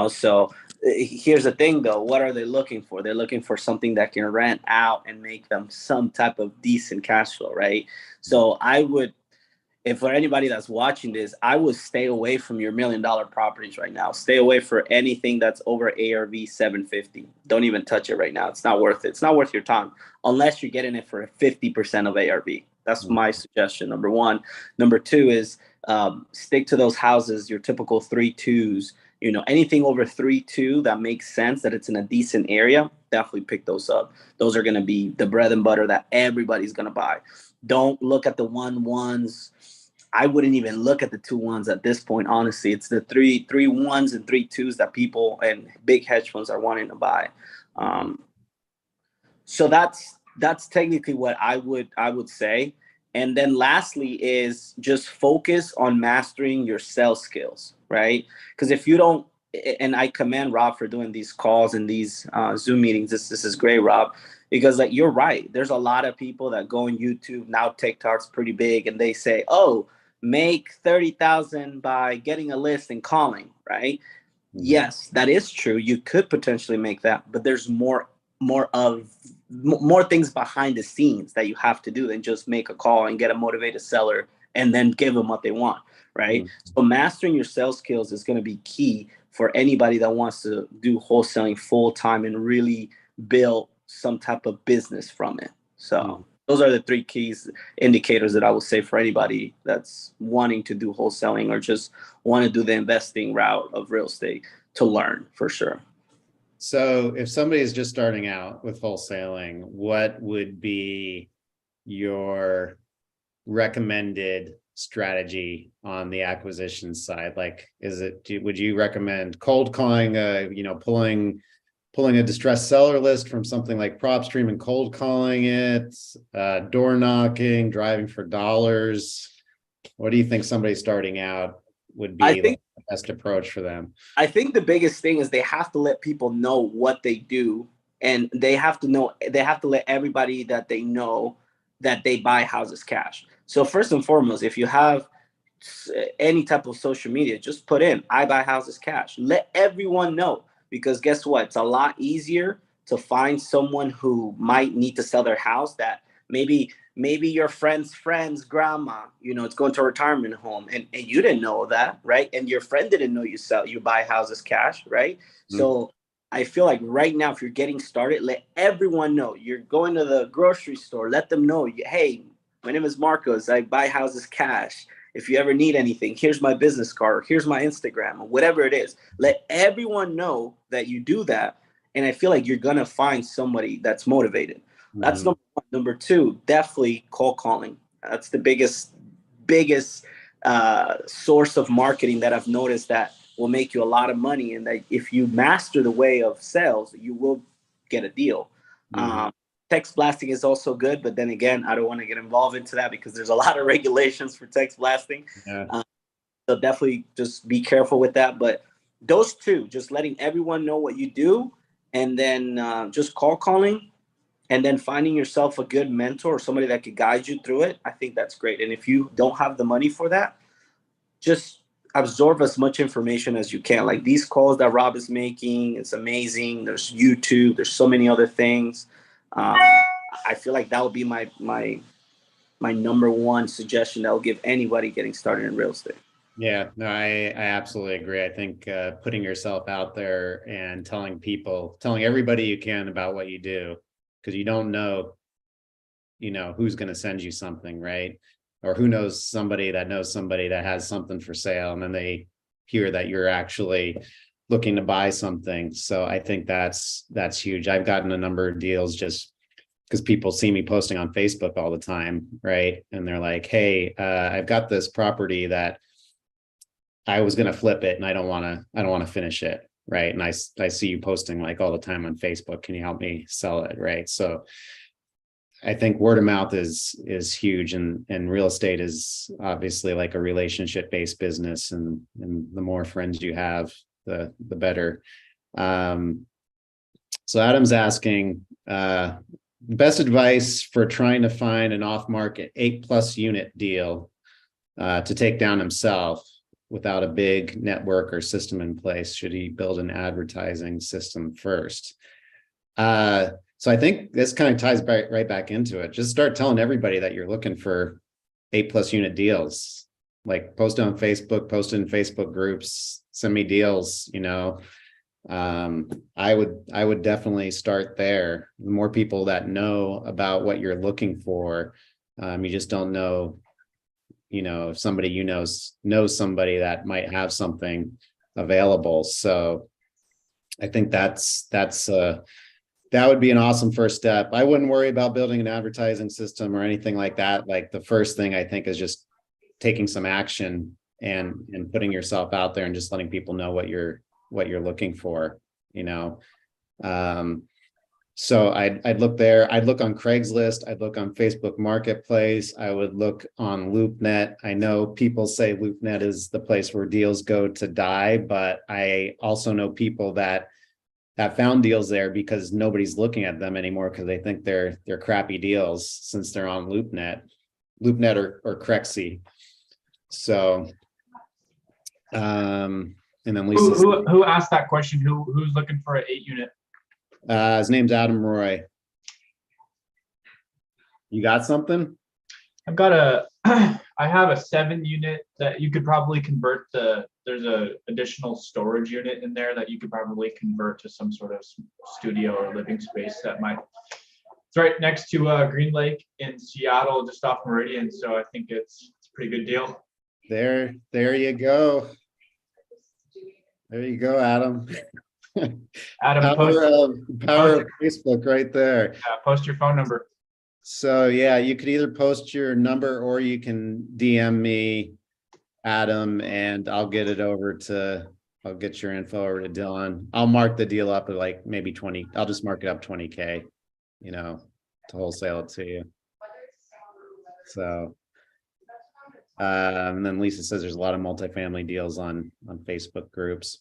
So here's the thing though, what are they looking for? They're looking for something that can rent out and make them some type of decent cash flow, right? So if for anybody that's watching this, I would stay away from your $1 million properties right now. Stay away for anything that's over ARV 750. Don't even touch it right now. It's not worth it. It's not worth your time unless you're getting it for 50% of ARV. That's my suggestion, number one. Number two is stick to those houses, your typical 3.2s. Anything over 3.2 that makes sense, that it's in a decent area, definitely pick those up. Those are going to be the bread and butter that everybody's going to buy. Don't look at the 1.1s. I wouldn't even look at the 2.1s at this point, honestly. It's the 3.1s and 3.2s that people and big hedge funds are wanting to buy. So that's technically what I would say. And then lastly is just focus on mastering your sales skills, right? Because if you don't, and I commend Rob for doing these calls and these Zoom meetings. This is great, Rob, because like you're right. There's a lot of people that go on YouTube now. TikTok's pretty big, and they say, "Oh, make 30,000 by getting a list and calling," right? Yes, that is true. You could potentially make that, but there's more things behind the scenes that you have to do than just make a call and get a motivated seller and then give them what they want, right? So mastering your sales skills is going to be key for anybody that wants to do wholesaling full time and really build some type of business from it. So those are the three keys indicators that I would say for anybody that's wanting to do wholesaling or just want to do the investing route of real estate to learn, for sure. So if somebody is just starting out with wholesaling, what would be your recommended strategy on the acquisition side? Like, would you recommend cold calling, pulling a distressed seller list from something like PropStream and cold calling it, door knocking, driving for dollars? What do you think somebody starting out would be the best approach for them? I think the biggest thing is they have to let people know what they do, and they have to let everybody that they know that they buy houses cash. So first and foremost, if you have any type of social media, just put in, I buy houses cash. Let everyone know, because guess what? It's a lot easier to find someone who might need to sell their house, that maybe your friend's grandma, it's going to a retirement home, and you didn't know that, right? And your friend didn't know you buy houses cash, right? So I feel like right now, if you're getting started, let everyone know. You're going to the grocery store, let them know, hey, my name is Marcos, I buy houses cash. if you ever need anything, here's my business card, or here's my Instagram, or whatever it is. Let everyone know that you do that. And I feel like you're going to find somebody that's motivated. That's number one. Number two, definitely cold calling. That's the biggest source of marketing that I've noticed that will make you a lot of money. And that if you master the way of sales, you will get a deal. Text blasting is also good, but then again, I don't want to get involved into that because there's a lot of regulations for text blasting. So definitely just be careful with that. But those two, just letting everyone know what you do, and then just calling, and then finding yourself a good mentor or somebody that could guide you through it. I think that's great. And if you don't have the money for that, just absorb as much information as you can. Like these calls that Rob is making, it's amazing. There's YouTube, there's so many other things. I feel like that would be my number one suggestion that will give anybody getting started in real estate. Yeah, no, I absolutely agree. I think putting yourself out there and telling everybody you can about what you do, because you don't know, who's going to send you something, right? Or who knows somebody that has something for sale, and then they hear that you're actually looking to buy something. So I think that's huge. I've gotten a number of deals just because people see me posting on Facebook all the time, right? And they're like, hey, I've got this property that I was going to flip it and I don't want to finish it. Right. And I see you posting like all the time on Facebook. Can you help me sell it? Right. So I think word of mouth is huge, and real estate is obviously like a relationship based business, and the more friends you have, the better. So Adam's asking, best advice for trying to find an off market 8+ unit deal to take down himself without a big network or system in place. Should he build an advertising system first? So I think this kind of ties right back into it. Just start telling everybody that you're looking for 8+ unit deals. Like post on Facebook, post in Facebook groups, send me deals. I would definitely start there. The more people that know about what you're looking for, you just don't know. If somebody knows somebody that might have something available. So I think that would be an awesome first step. I wouldn't worry about building an advertising system or anything like that. Like the first thing I think is just taking some action and putting yourself out there and just letting people know what you're looking for. So I'd look there. I'd look on Craigslist. I'd look on Facebook Marketplace. I would look on LoopNet. I know people say LoopNet is the place where deals go to die, but I also know people that have found deals there because nobody's looking at them anymore because they think they're crappy deals since they're on LoopNet or Crexy. So, and then Lisa, who asked that question? Who's looking for an 8 unit? His name's Adam Roy. You got something? I have a 7 unit that you could probably convert there's a additional storage unit in there that you could probably convert to some sort of studio or living space it's right next to Green Lake in Seattle, just off Meridian. So I think it's a pretty good deal. There you go. There you go, Adam. Adam, power of Facebook right there. Post your phone number. So yeah, you could either post your number or you can DM me, Adam, and I'll get your info over to Dylan. I'll mark the deal up at like maybe 20. I'll just mark it up 20K, to wholesale it to you. So, and then Lisa says there's a lot of multifamily deals on Facebook groups.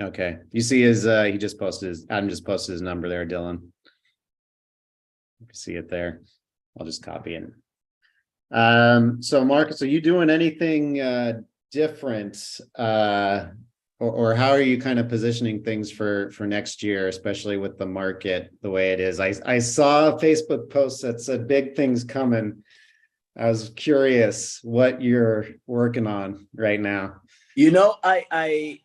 Okay, you see Adam just posted his number there, Dylan. You can see it there. I'll just copy it. So Marcus, are you doing anything different, or how are you kind of positioning things for next year, especially with the market the way it is? I saw a Facebook post that said big things coming. I was curious what you're working on right now. I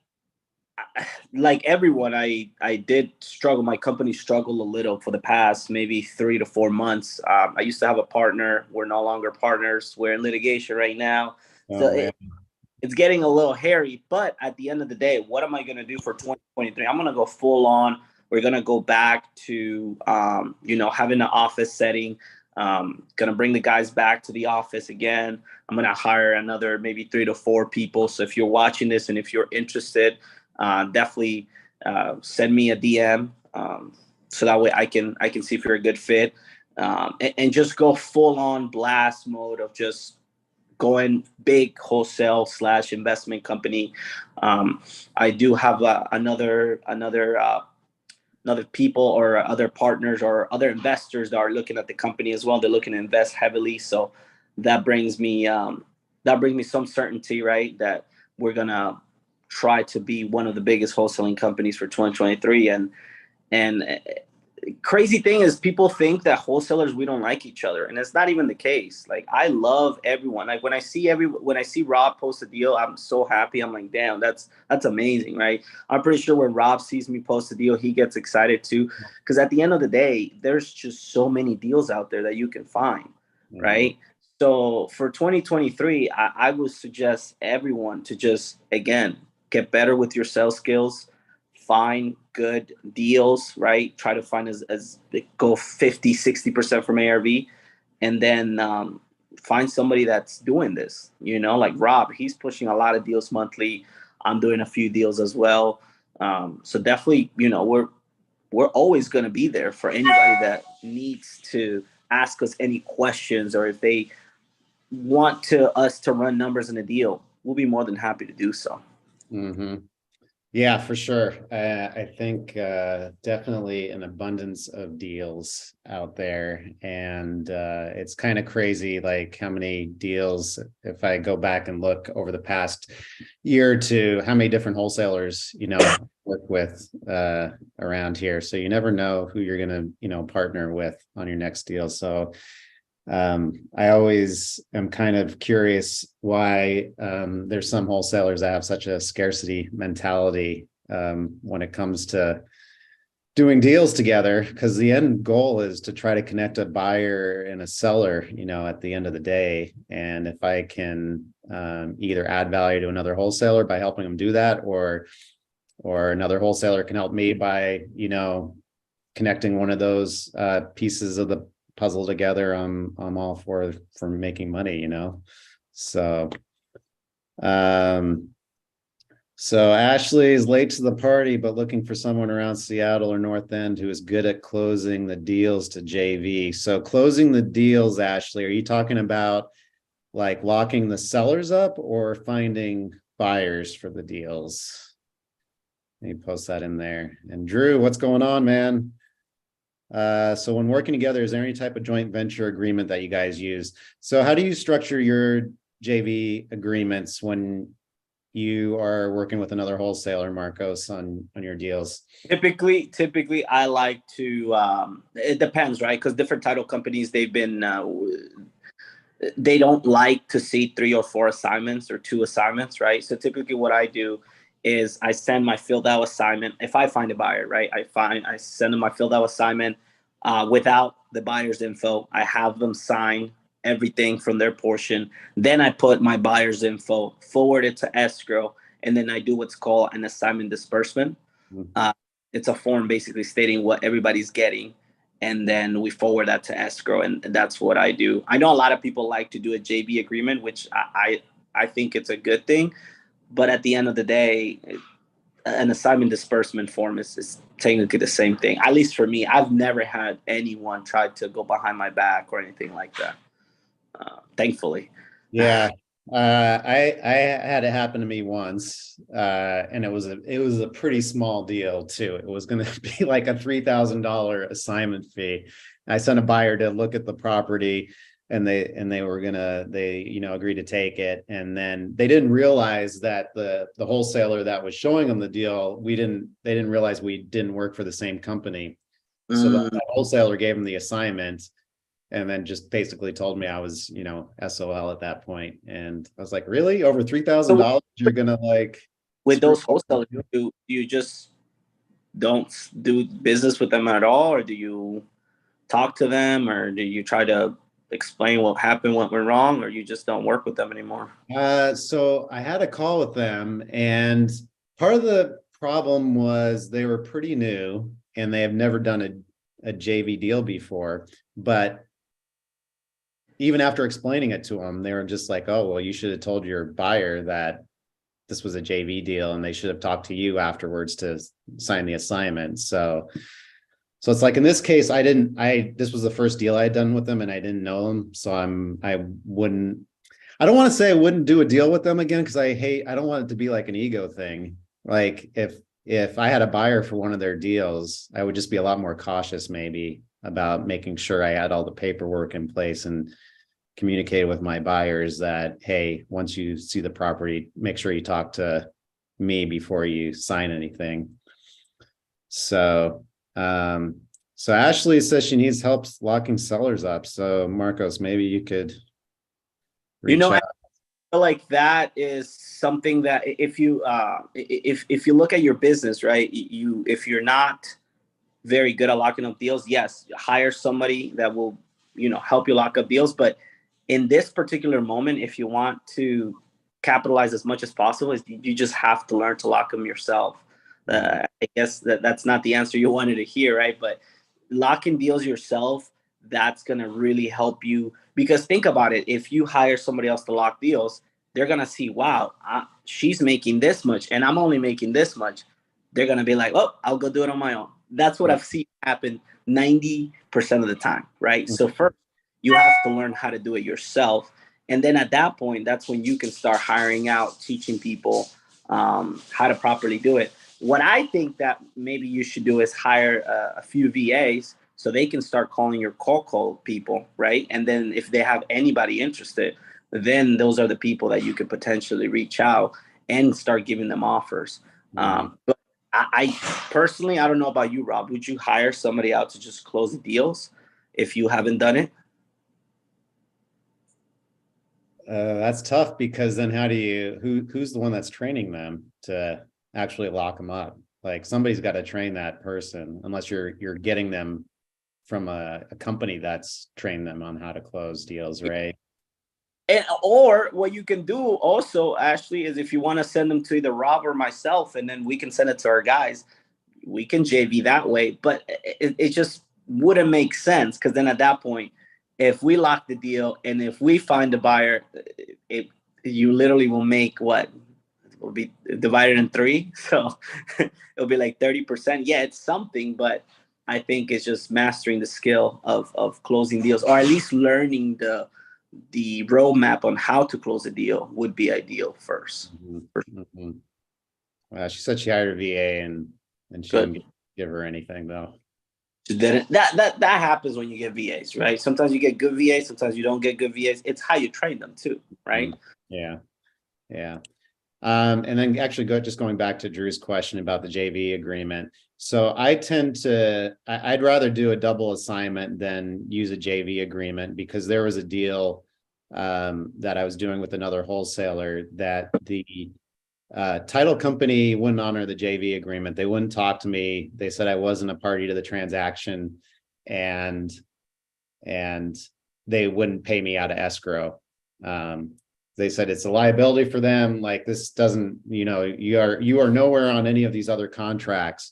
like everyone, I did struggle. My company struggled a little for the past maybe 3 to 4 months. I used to have a partner. We're no longer partners. We're in litigation right now. So Oh man. it's getting a little hairy. But at the end of the day, what am I going to do for 2023? I'm going to go full on. We're going to go back to, having an office setting. Going to bring the guys back to the office again. I'm going to hire another maybe 3 to 4 people. So if you're watching this and if you're interested, definitely send me a DM, so that way I can see if you're a good fit, and just go full on blast mode of just going big wholesale / investment company. I do have another people or other partners or other investors that are looking at the company as well. They're looking to invest heavily, so that brings me some certainty, right? That we're gonna try to be one of the biggest wholesaling companies for 2023. And crazy thing is, people think that wholesalers, we don't like each other, and it's not even the case. Like, I love everyone. Like, when I see Rob post a deal, I'm so happy. I'm like, damn, that's amazing, right? I'm pretty sure when Rob sees me post a deal, he gets excited too, because at the end of the day, there's just so many deals out there that you can find, right? So for 2023, I would suggest everyone to just, again, get better with your sales skills, find good deals, right? Try to find as go 50-60% from ARV, and then find somebody that's doing this, like Rob. He's pushing a lot of deals monthly. I'm doing a few deals as well. So definitely, we're always going to be there for anybody that needs to ask us any questions, or if they want us to run numbers in a deal, we'll be more than happy to do so. Mm-hmm. Yeah, for sure. I think definitely an abundance of deals out there, and it's kind of crazy, like how many deals, if I go back and look over the past year or two, how many different wholesalers, work with around here. So you never know who you're going to, partner with on your next deal. So I always am kind of curious why there's some wholesalers that have such a scarcity mentality when it comes to doing deals together, because the end goal is to try to connect a buyer and a seller, at the end of the day. And if I can either add value to another wholesaler by helping them do that, or another wholesaler can help me by, connecting one of those pieces of the puzzle together, I'm all for making money, So so Ashley is late to the party, but looking for someone around Seattle or North End who is good at closing the deals to JV. So closing the deals, Ashley, are you talking about like locking the sellers up or finding buyers for the deals? Let me post that in there. And Drew, what's going on, man? So when working together, is there any type of joint venture agreement that you guys use? So how do you structure your JV agreements when you are working with another wholesaler, Marcos, on your deals? Typically, I like to. It depends, right? Because different title companies, they don't like to see 3 or 4 assignments or 2 assignments, right? So typically, what I do is I send my filled out assignment. If I find a buyer, right, I send them my filled out assignment without the buyer's info. I have them sign everything from their portion. Then I put my buyer's info, forward it to escrow, and then I do what's called an assignment disbursement. It's a form basically stating what everybody's getting, and then we forward that to escrow, and that's what I do. I know a lot of people like to do a JV agreement, which I think it's a good thing. But at the end of the day, an assignment disbursement form is technically the same thing. At least for me, I've never had anyone try to go behind my back or anything like that. Thankfully. Yeah. I had it happen to me once, and it was a pretty small deal too. It was going to be like a $3,000 assignment fee. I sent a buyer to look at the property, and they were agreed to take it, and then they didn't realize that the wholesaler that was showing them the deal, they didn't realize we didn't work for the same company. So the wholesaler gave them the assignment, and then just basically told me I was, SOL at that point. And I was like, really? Over $3,000? You're gonna With those wholesalers, do you just don't do business with them at all, or do you talk to them, or do you try to explain what happened, what went wrong, or you just don't work with them anymore? So I had a call with them, and part of the problem was they were pretty new and they have never done a JV deal before. But even after explaining it to them, they were just like, oh, well, you should have told your buyer that this was a JV deal and they should have talked to you afterwards to sign the assignment. So it's like in this case, this was the first deal I had done with them and I didn't know them. So I don't want to say I wouldn't do a deal with them again, because I don't want it to be like an ego thing. Like if I had a buyer for one of their deals, I would just be a lot more cautious maybe about making sure I had all the paperwork in place and communicated with my buyers that, hey, once you see the property, make sure you talk to me before you sign anything. So Ashley says she needs help locking sellers up. So Marcos, maybe you could reach out. I feel like that is something that if you look at your business, right, if you're not very good at locking up deals, yes, hire somebody that will, help you lock up deals. But in this particular moment, if you want to capitalize as much as possible, you just have to learn to lock them yourself. I guess that's not the answer you wanted to hear, right? But locking deals yourself, that's going to really help you, because think about it. If you hire somebody else to lock deals, they're going to see, wow, she's making this much and I'm only making this much. They're going to be like, oh, I'll go do it on my own. That's what I've seen happen 90% of the time, right? So first, you have to learn how to do it yourself. And then at that point, that's when you can start hiring out, teaching people how to properly do it. What I think that maybe you should do is hire a few VAs so they can start calling your call people, right? And then if they have anybody interested, then those are the people that you could potentially reach out and start giving them offers. But I personally, I don't know about you, Rob. Would you hire somebody out to just close the deals if you haven't done it? That's tough, because then who's the one that's training them to actually lock them up? Like somebody's got to train that person, unless you're getting them from a company that's trained them on how to close deals, right? Or what you can do also, Ashley, is if you want to send them to either Rob or myself, and then we can send it to our guys, we can JV that way. But it just wouldn't make sense, because then at that point, if we lock the deal and if we find a buyer, you literally will make what? It will be divided in 3. So it'll be like 30%. Yeah, it's something, but I think it's just mastering the skill of closing deals, or at least learning the roadmap on how to close a deal would be ideal first. She said she hired a VA and she didn't give her anything though. That happens when you get VAs, right? Sometimes you get good VAs, sometimes you don't get good VAs. It's how you train them too, right? Yeah. And then actually going back to Drew's question about the JV agreement. So I'd rather do a double assignment than use a JV agreement, because there was a deal that I was doing with another wholesaler that the title company wouldn't honor the JV agreement. They wouldn't talk to me. They said I wasn't a party to the transaction, and they wouldn't pay me out of escrow. They said it's a liability for them. Like, this doesn't, you are nowhere on any of these other contracts.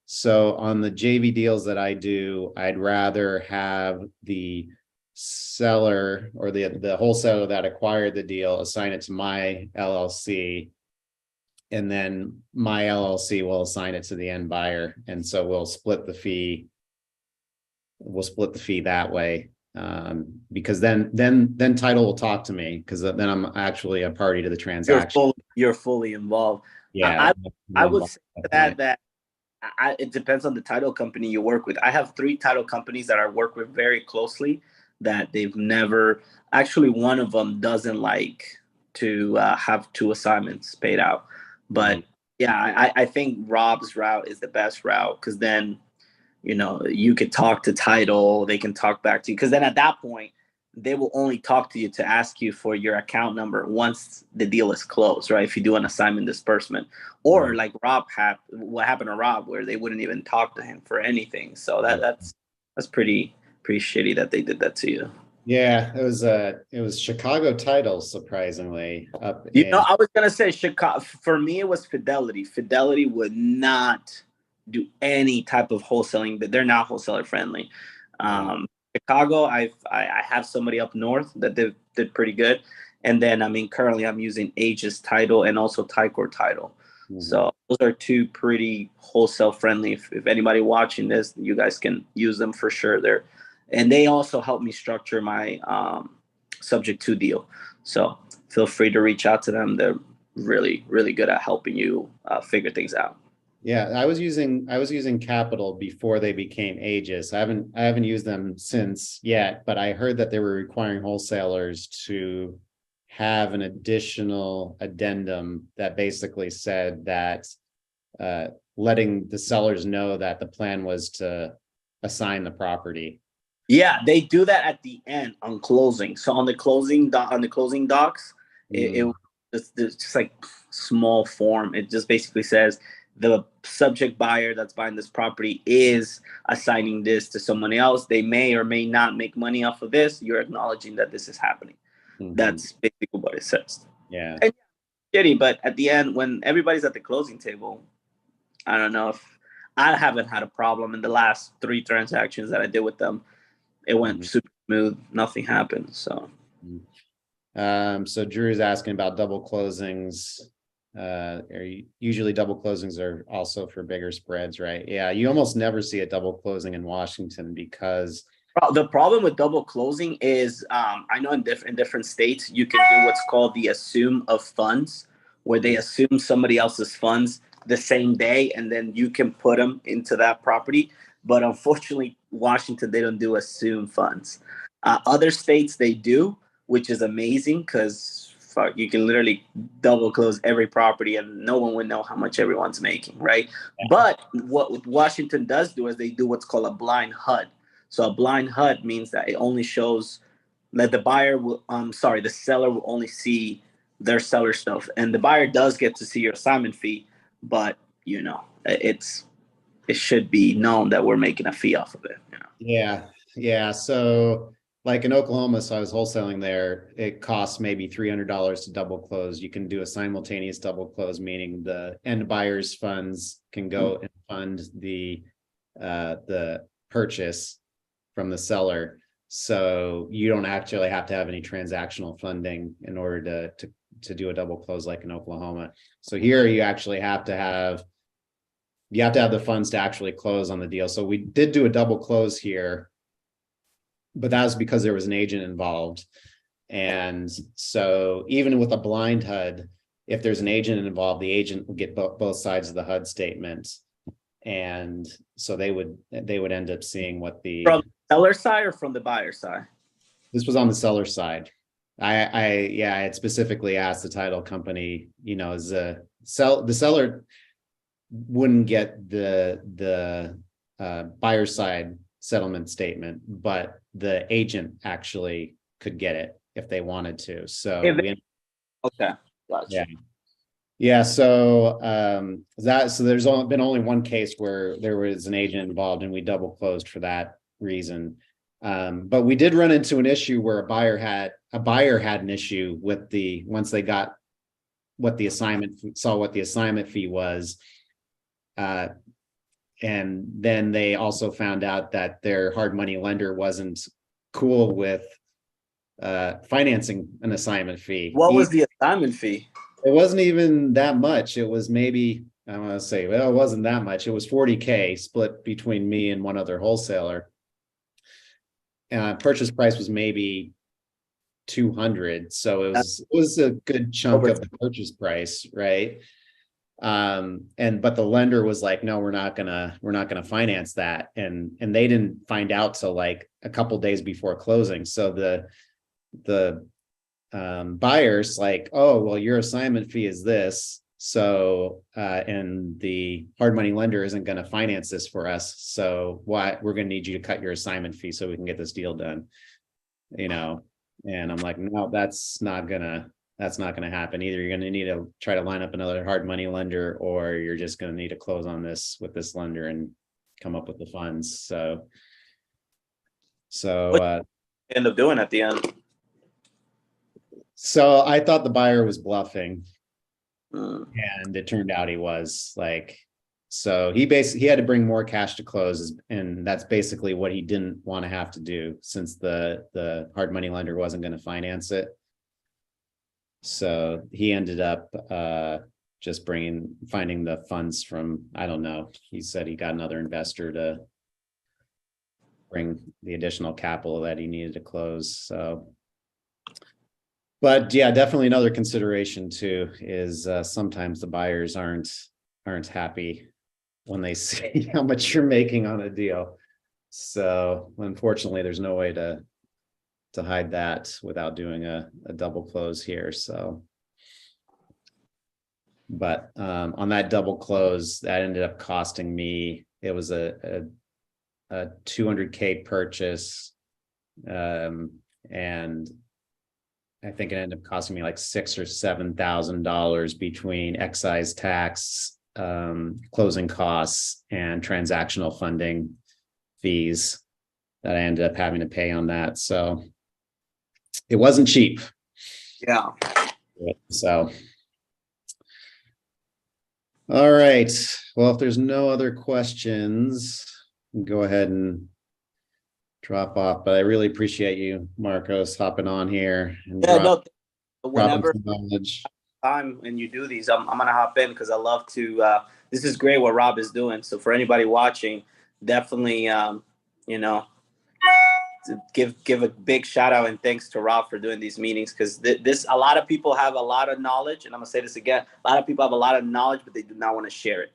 So on the JV deals that I do, I'd rather have the seller or the wholesaler that acquired the deal assign it to my LLC, and then my LLC will assign it to the end buyer. And so we'll split the fee. That way. Because then title will talk to me, because then I'm actually a party to the transaction. You're fully involved. Yeah, I would say that it depends on the title company you work with. I have 3 title companies that I work with very closely that they've never, actually one of them doesn't like to have 2 assignments paid out. But yeah, I think Rob's route is the best route, because then you could talk to title, they can talk back to you, because then at that point they will only talk to you to ask you for your account number once the deal is closed, right? If you do an assignment disbursement, or like what happened to Rob, where they wouldn't even talk to him for anything. So that's pretty shitty that they did that to you. Yeah, it was Chicago Title, surprisingly, up You in know, I was gonna say Chicago. For me, it was Fidelity. Fidelity would not do any type of wholesaling, but they're not wholesaler friendly. Chicago, I have somebody up north that did pretty good, and then I mean currently I'm using Aegis Title and also Ticor Title. So those are two pretty wholesale friendly. If anybody watching this, you guys can use them for sure. And they also help me structure my subject to deal. So feel free to reach out to them. They're really, really good at helping you figure things out. Yeah, I was using Capital before they became Aegis. I haven't used them since yet, but I heard that they were requiring wholesalers to have an additional addendum that basically said that letting the sellers know that the plan was to assign the property. Yeah, they do that at the end on closing. So on the closing docs, it's just like small form. It just basically says the subject buyer that's buying this property is assigning this to someone else. They may or may not make money off of this. You're acknowledging that this is happening. That's basically what it says. Yeah. And shitty, but at the end, when everybody's at the closing table, I don't know if I haven't had a problem in the last 3 transactions that I did with them. It went super smooth. Nothing happened. So, so Drew's asking about double closings. Usually double closings are also for bigger spreads, right? Yeah, you almost never see a double closing in Washington because the problem with double closing is I know in different states you can do what's called the assume of funds, where they assume somebody else's funds the same day and then you can put them into that property. But unfortunately, Washington, they don't do assume funds. Other states, they do, which is amazing because you can literally double close every property and no one would know how much everyone's making, right? Yeah. But what Washington does do is they do what's called a blind HUD. So a blind HUD means that it only shows that the seller will only see their seller stuff. And the buyer does get to see your assignment fee, but, you know, it should be known that we're making a fee off of it. You know? Yeah. So like in Oklahoma, so I was wholesaling there, it costs maybe $300 to double close. You can do a simultaneous double close, meaning the end buyer's funds can go and fund the purchase from the seller. So you don't actually have to have any transactional funding in order to do a double close like in Oklahoma. So here you actually have to have the funds to actually close on the deal. So we did do a double close here, but that was because there was an agent involved. And so even with a blind HUD, if there's an agent involved, the agent will get both sides of the HUD statement. And so they would end up seeing what from the seller side or from the buyer side. This was on the seller side. I had specifically asked the title company, is the seller wouldn't get the buyer side settlement statement, but the agent actually could get it if they wanted to. So okay, gotcha. Yeah. So there's been only one case where there was an agent involved and we double closed for that reason. But we did run into an issue where a buyer had an issue with once they got what the assignment fee was. And then they also found out that their hard money lender wasn't cool with financing an assignment fee. What was the assignment fee? It wasn't even that much. It was maybe, I want to say, well, it wasn't that much. It was $40K split between me and one other wholesaler. Purchase price was maybe $200. So it was a good chunk of the purchase price, right? But the lender was like, no, we're not gonna finance that. And they didn't find out till like a couple days before closing. So the buyers like, oh, well, your assignment fee is this. So, and the hard money lender isn't going to finance this for us. So we're going to need you to cut your assignment fee so we can get this deal done. you know, and I'm like, no, that's not gonna happen. Either you're gonna need to try to line up another hard money lender, or you're just gonna need to close on this with this lender and come up with the funds. So End up doing at the end. so I thought the buyer was bluffing, Mm. and it turned out he was. Like, so he had to bring more cash to close, and that's basically what he didn't want to have to do, since the hard money lender wasn't going to finance it. So he ended up just finding the funds from, I don't know, he said he got another investor to bring the additional capital that he needed to close. So, but yeah, definitely another consideration too is sometimes the buyers aren't happy when they see how much you're making on a deal. So unfortunately, there's no way to hide that without doing a double close here. So, but on that double close, that ended up costing me, it was a 200K purchase, and I think it ended up costing me like $6,000 or $7,000 between excise tax, closing costs, and transactional funding fees that I ended up having to pay on that. So it wasn't cheap. Yeah. So, all right. Well, if there's no other questions, go ahead and drop off. But I really appreciate you, Marcos, hopping on here and whenever some knowledge. Time and you do these, I'm gonna hop in because I love to. This is great what Rob is doing. So for anybody watching, definitely, you know, give a big shout out and thanks to Rob for doing these meetings, because this a lot of people have a lot of knowledge, and I'm gonna say this again, a lot of people have a lot of knowledge, but they do not want to share it.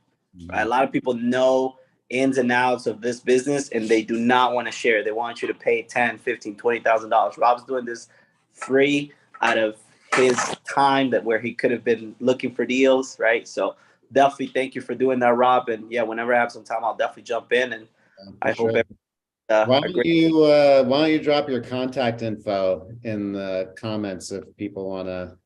Right? A lot of people know ins and outs of this business, and they do not want to share it. They want you to pay $10,000, $15,000, $20,000. Rob's doing this free out of his time where he could have been looking for deals, right? So definitely thank you for doing that, Rob. And yeah, whenever I have some time, I'll definitely jump in, and I hope why don't you drop your contact info in the comments if people want to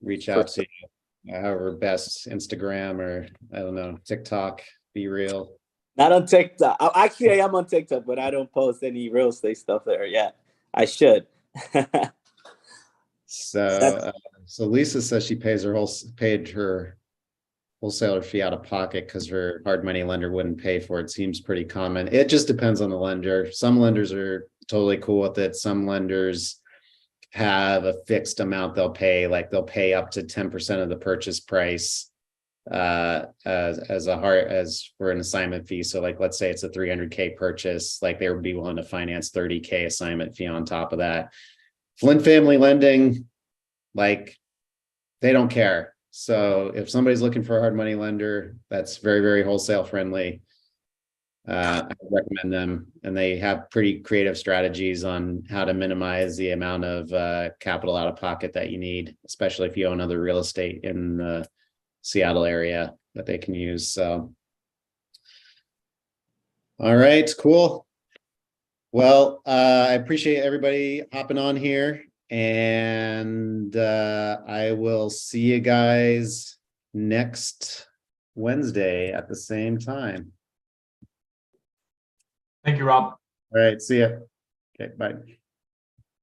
reach out to you, however best, Instagram or I don't know, TikTok, Be Real. Not on TikTok. Actually, I am on TikTok, but I don't post any real estate stuff there yet. I should. So Lisa says she paid her wholesaler fee out of pocket because her hard money lender wouldn't pay for it. Seems pretty common. It just depends on the lender. Some lenders are totally cool with it. Some lenders have a fixed amount they'll pay, like they'll pay up to 10% of the purchase price as for an assignment fee. So like, let's say it's a 300K purchase, like they would be willing to finance 30K assignment fee on top of that. Flint family lending, like they don't care. So if somebody's looking for a hard money lender that's very, very wholesale friendly, I would recommend them. And they have pretty creative strategies on how to minimize the amount of capital out of pocket that you need, especially if you own other real estate in the Seattle area that they can use. So, all right, cool. Well, I appreciate everybody hopping on here, and I will see you guys next Wednesday at the same time. Thank you, Rob. All right, see ya. Okay, bye.